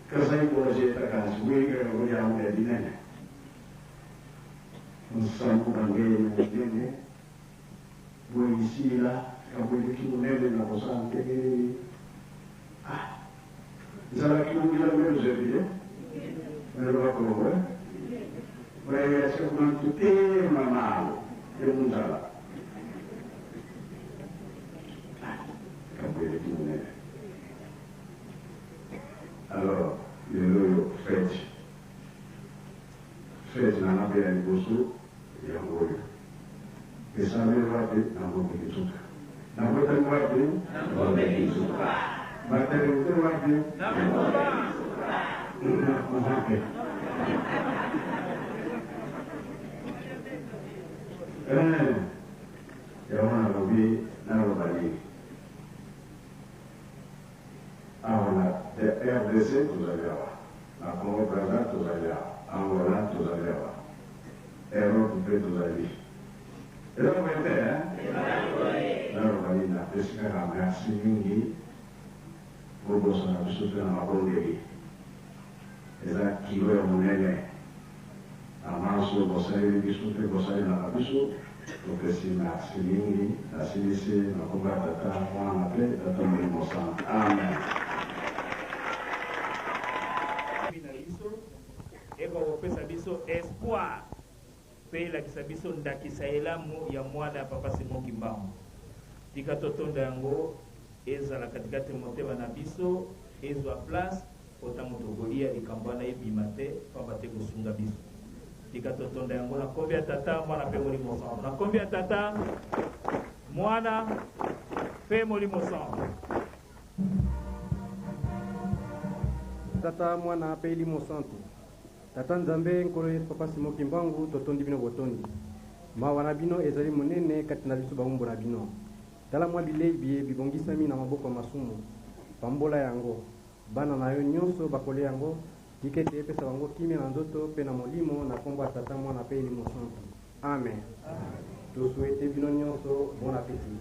Cosa è buona gente a casa? Guida che non vogliamo vedere di nene. Non siamo bambini, voi sì là, capite che non è una cosa anche che... sarà che non mi la vedo servire? Me lo faccio, vorrei essere una tutte una mano, e non sarà. Capite che non è. Allora, io fece la nave di Bosu, yang boleh. Kesambil wajib, namun begitu suka. Namun wajib, namun begitu suka. Materi itu wajib, namun begitu suka. Namun sakit. Yang mana lebih naruh balik. Awalnya RDC tu saja, nak Congo-Brazzaville tu saja, Angola tu saja. Ero tu saja. Ero bete naruh balik nak sekarang masih tinggi. Bobo sana bisuka na mabonge. Eza kilo ya munene. Amaso bosai bisuka bosai na bisu. Porque na silingi, na silise, na kubata ta mwana pe, tata mulimo sana. Amen. Eko opesa biso espoir pe elakisa biso ndakisa elamu ya mwana ya papa Simon Kimbangu. Tika totonda yango ezala katikati motema na biso ezwa place otango tokolia likambo wana ebima te pamba te kosunga biso. Tika totonda yango na kombi ya tata mwana pe molimo sango. Na kombi ya tata mwana pe molimo sango. Tata mwana pe limo santo. Tata nzambe nkolo yesu papa Simon Kimbangu totondi bino botondi. Mawa na bino ezali monene kati na biso baumbo na bino. Tala mwa bilei biye bibongisami na maboko masumu. Pambola yango. Bana na yo nyonso bakole yango. Tikete epesa bango kimia na nzoto pe na molimo na kombo ya tata mwana pe limo santo. Amen. Tosuete bino nyonso bon appétit.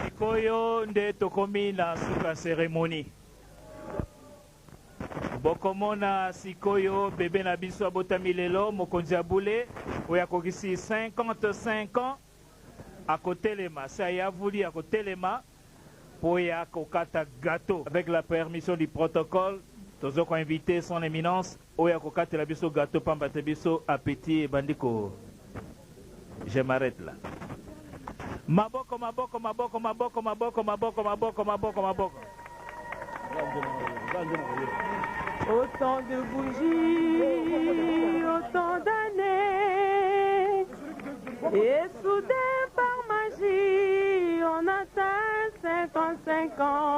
Sikoyo nde tokomi na suka cérémonie. Bokomona sikoyo bébé na biso abotami lelo mokonzi ya bule oyo akokisi 55 ans akotelema se ayavuli akotelema po ya kokata gâteau. Avec la permission du protocole tozoko invité son éminence oyo akokatela biso gâteau pamba te biso appétit ebandiko. Je m'arrête là. Maboko maboko maboko maboko maboko maboko maboko maboko maboko maboko. Autant de bougies, autant d'années, et soudain par magie, on atteint 55 ans.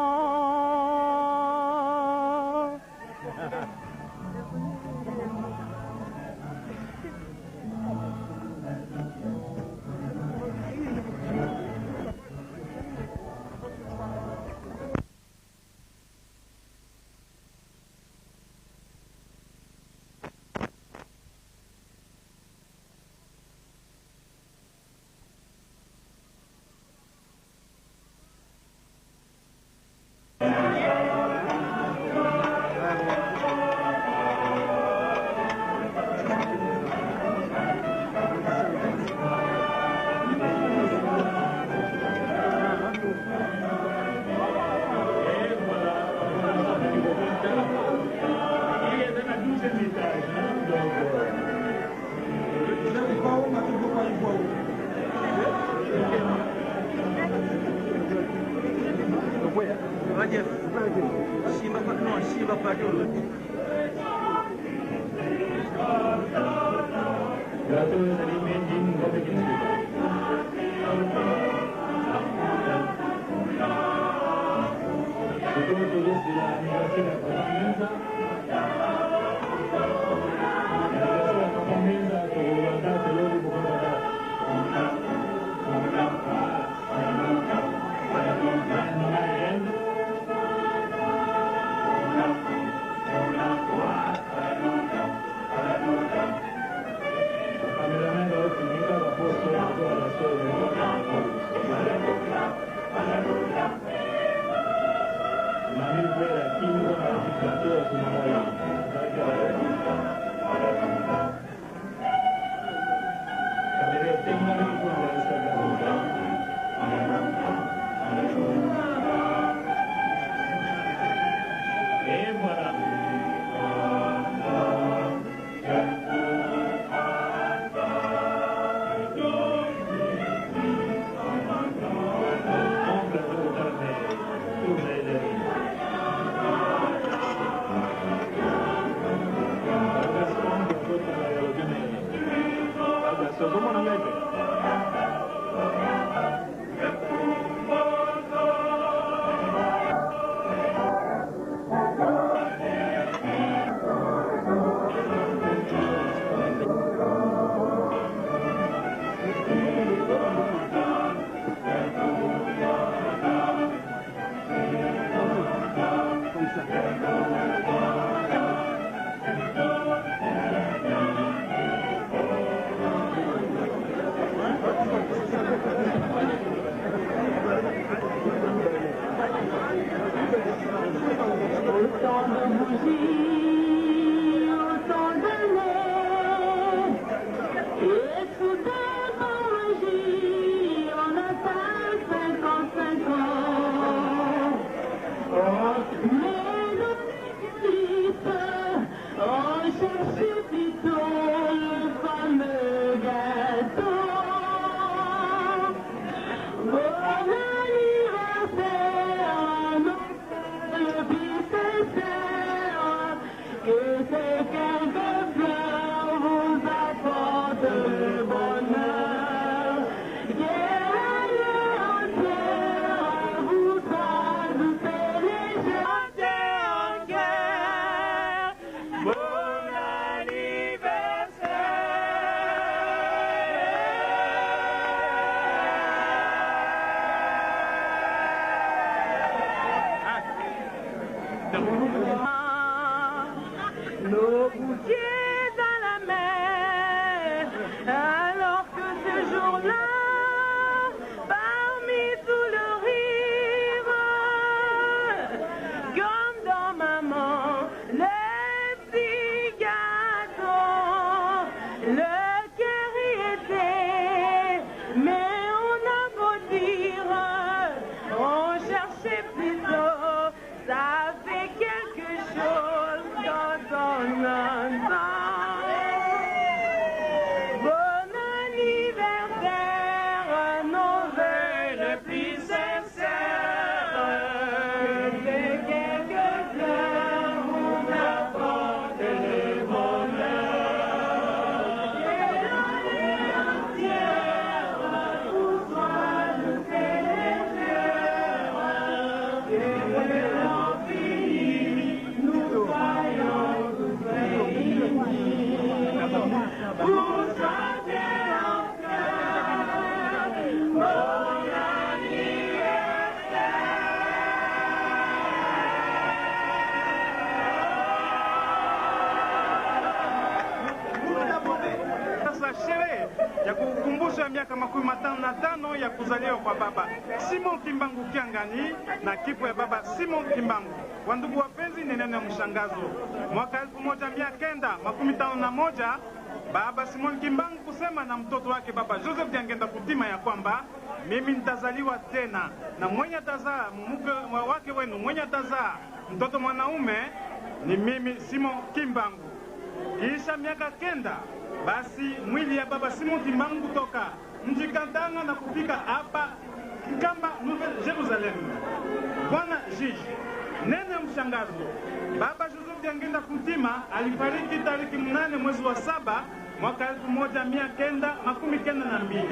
Nos bouquets dans la mer, alors que ce jour-là, parmi tout le rire, comme dans maman, les petits gâteaux, le cœur y était, mais on a beau dire, on cherchait plutôt, ça fait quelque chose dans ton âme. ya kukumbusha miaka 55 ya kuzaliwa kwa baba Simon Kimbangu Kiangani na kifo ya baba Simon Kimbangu. Wandugu wapenzi, ni neno ya mshangazo. Mwaka 1951 baba Simon Kimbangu kusema na mtoto wake baba Joseph Diangenda Kutima ya kwamba mimi nitazaliwa tena, na mwenye atazaa mke wake wenu, mwenye atazaa mtoto mwanaume ni mimi Simon Kimbangu. Kisha miaka 9 basi mwili ya baba Simon Kimbangu kutoka mji Katanga na kufika hapa Kamba Nouvelle Jerusalem. Bwana Jiji, nene mshangazo, baba Joseph Diangenda Kutima alifariki tariki 8 mwezi wa 7 mwaka 1992.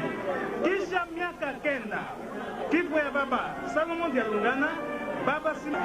Kisha miaka 9 kifo ya baba Salomon Dialungana, baba Simon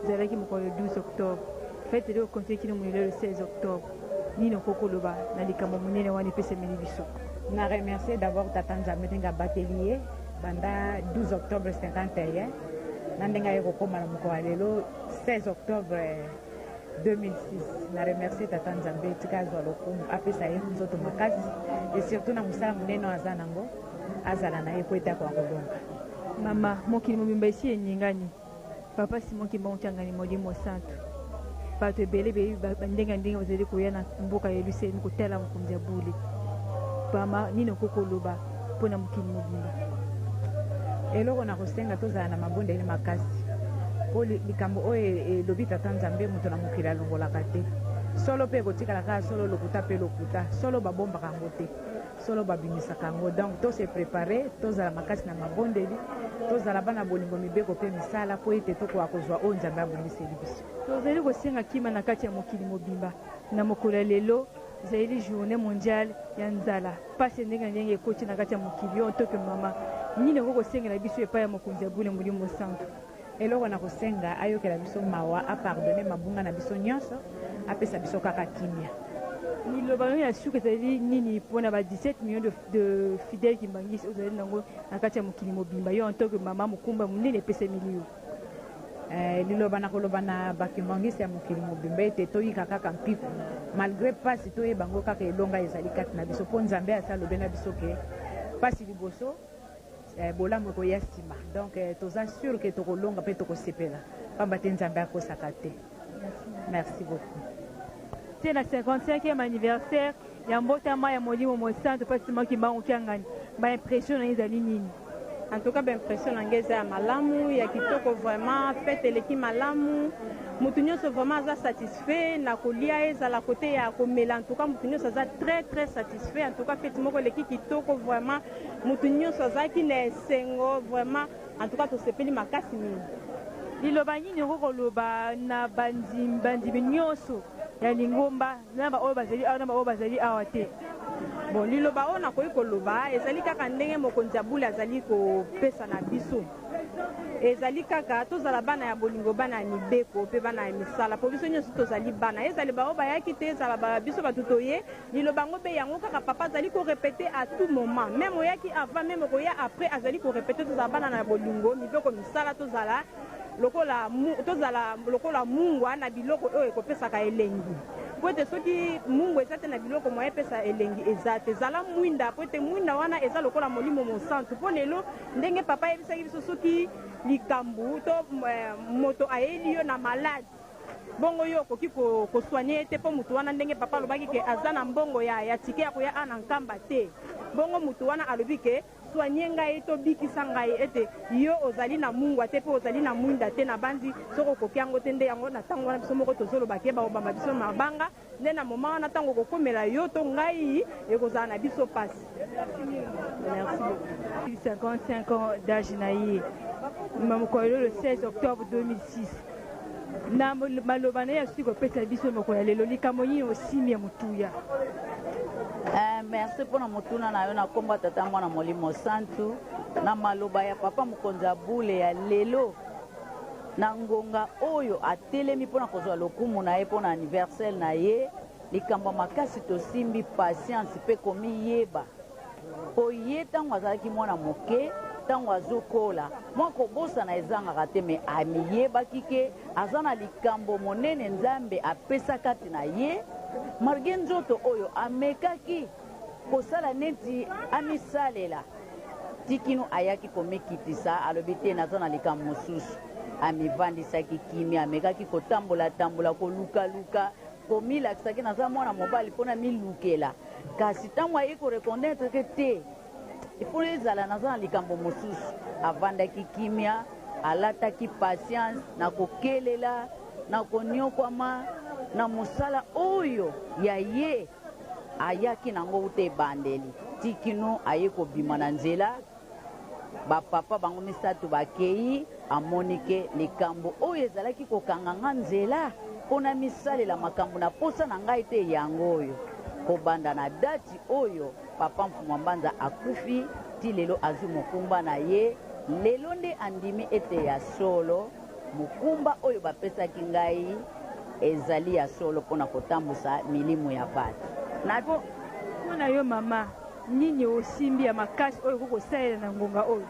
Zalaki moko le 12 octobre. Fête de continuer qui nous le 16 octobre. Ni no kokoloba na likambo munene wani pese melibiso. Na remercier d'abord Tatanja Metenga Batelier banda 12 octobre 51. Nandenga yeko koma na moko lelo 16 octobre 2006. Na remercier Tatanja Metenga Zolokum apesa yetu nzoto makasi et surtout na musala munene azanango azala na yekweta kwa kolonga. Mama mokili mobimba isi enyingani. Papa Simon Kimbangu Kiangani Molimo Santo. Bato ebele bandenga ndenge bazali koya na mboka ya Luseni kotala mokonzi ya bule. Pama nino kokoloba mpona mokili mobimba. Eloko na kosenga tozala na mabonde ele makasi. Po likambo oyo elobi Tata Nzambe moto na mokili alongolaka te. Solo mpe kotikala kaka solo lokuta mpe lokuta. Solo babombaka yango te. Solo babimisaka yango. Donc to se prepare tozala makasi na mabondeli. Tozala bana bolingo mibeko pe misala po ete tokoka kozwa oyo Nzambe abomiseli biso. Tozali kosenga kima na kati ya mokili mobimba. Na mokolo ya lelo ezali journée mondiale ya nzala. Pasi ndenge ekoti na kati ya mokili oyo toke mama. Nini okosengela biso epai ya mokonzi ya bule Molimo Santo. Eloko na kosenga ayokela biso mawa apardonne mabunga na biso nyonso apesa biso kaka kimia. Liloba ya suka ezali nini mpona ba 17 millions de fidèles kimbangisi ozali nango na kati ya mokili mobimba yo en tant que mama mokumba munene epesemeli yo. Liloba na koloba na bakimbangisi ya mokili mobimba ete toyika kaka mpiko malgré pasi toyeba ngo kaka elonga ezali kati na biso mpo Nzambe asalobe na biso ke pasi liboso bolamu ekoya nsima. Donc toza sûr ke tokolonga mpe tokosepela pamba te Nzambe akosaka te. Merci beaucoup. C'est le 55e anniversaire ya mbotama ya Molimo Santo Papa Simon Kimbangu Kiangani. Ba impression na ezali nini? En tout cas, ba impression na ngeza ya malamu ya kitoko vraiment fête eleki malamu. Mutu nyonso vraiment aza satisfait na kolia ezala côté ya komela. En tout cas, mutu nyonso aza très satisfait. En tout cas, fête moko eleki kitoko vraiment mutu nyonso aza ki na esengo vraiment. En tout cas, tosepeli makasi mingi. liloba nini okokoloba na bandimi nyonso ya lingomba na baoyo bazali awa na baoyo bazali awa te? Bon, liloba oyo nakoki koloba ezali kaka ndenge mokonzi ya bule azali kopesa na biso, ezali kaka tozala bana ya bolingo, bana ya mibeko mpe bana ya misala po biso nyonso tozali bana, ezali baoyo bayaki te, ezala biso bato toye liloba yango mpe yango kaka papa azali korepete à tout moment, même oyaki avant même okoya après azali korepete tozala bana na bolingo mibeko misala, tozala lokola mungwa na biloko oyo ekopesaka elengi po ete soki mungu eza te na biloko moya epesa elengi eza te, ezala mwinda po ete mwinda wana eza lokola molimo mosantu. Mpo lelo ndenge papa yebisaki biso soki likambo to moto ayeli yo na malade bongo yo okoki koswanye ete mpo motu wana ndenge papa alobaki ke aza na mbongo ya tike ya koya ana nkamba te, bongo motu wana alobi ke soigne ngai to bikisa ngai ete yo ozali na mungwa te mpe ozali na mwinda te na bandi soko okoki yango te nde yango na ntango wana biso moko tozoloba ke baobamba biso mabanga nde na moma wana ntango okokomela yo to ngai ekozala na biso pasi. Merci beaucoup. 55 ans d'âge na ye mokolo le 16 octobre 2006 na maloba na ye asuki kopesa biso mokolo ya lelo likambo nini osimbi ya motuya? Merci pour motuna na yo na komba tata mwana molimo santu na maloba ya papa mokonzi ya bule ya lelo na ngonga oyo atelemi mpona kozwa lokumu na ye mpona anniversaire na ye likambo makasi tosimbi patience mpe komiyeba po ye ntango azalaki mwana moke ntango azokola mwa kobosana ezangaka te me amiyebaki ke aza na likambo monene nzambe apesa kati na ye marge nzoto oyo amekaki kosala neti amisalela tikino ayaki komekitisa alobi te naza na likambo mosusu amivandisaki kimi amekaki kotambola kolukaluka komilakisaki naza mwana mobali mpona milukela kasi ntango aye korekonetre ke te ifo ezala naza na likambo mosusu avandaki kimia alataki patience na kokelela na konyokwama na mosala oyo ya ye ayaki nango uta ebandeli tikino aye kobima na nzela bapapa bango misato bakei amonike likambo oyo ezalaki kokanganga nzela mpona misalela makambo na posa na ngai te yango oyo kobanda na dati oyo papa mfumwa mbanza akufi ti lelo azwi mokumba na ye lelo nde andimi ete ya solo mokumba oyo bapesaki ngai ezali ya solo mpona kotambusa milimo ya bato. Mpona yo mama nini osimbi ya makasi oyo kokosalela na ngonga oyo?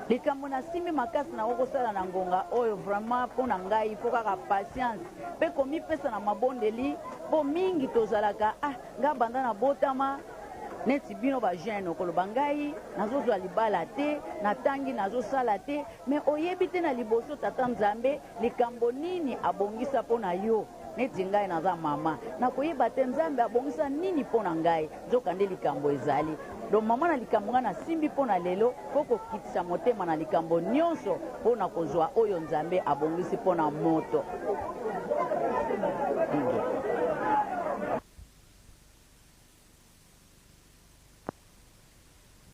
likambo nasimbi makasi na kokosala na ngonga oyo vraiment mpona ngai mpo kaka patience mpe komipesa na mabondeli mpo mingi tozalaka ngai banda na botama neti bino bajeune okoloba ngai nazozwa libala te natangi nazosala te me oyebi te na liboso tata nzambe likambo nini abongisa mpona yo neti ngai naza mama nakoyeba te nzambe abongisa nini mpona ngai nzoka nde likambo ezali donc mama na likambo ngai nasimbi mpona lelo mpo kokitisa motema na likambo nyonso mpona kozwa oyo nzambe abongisi mpona moto.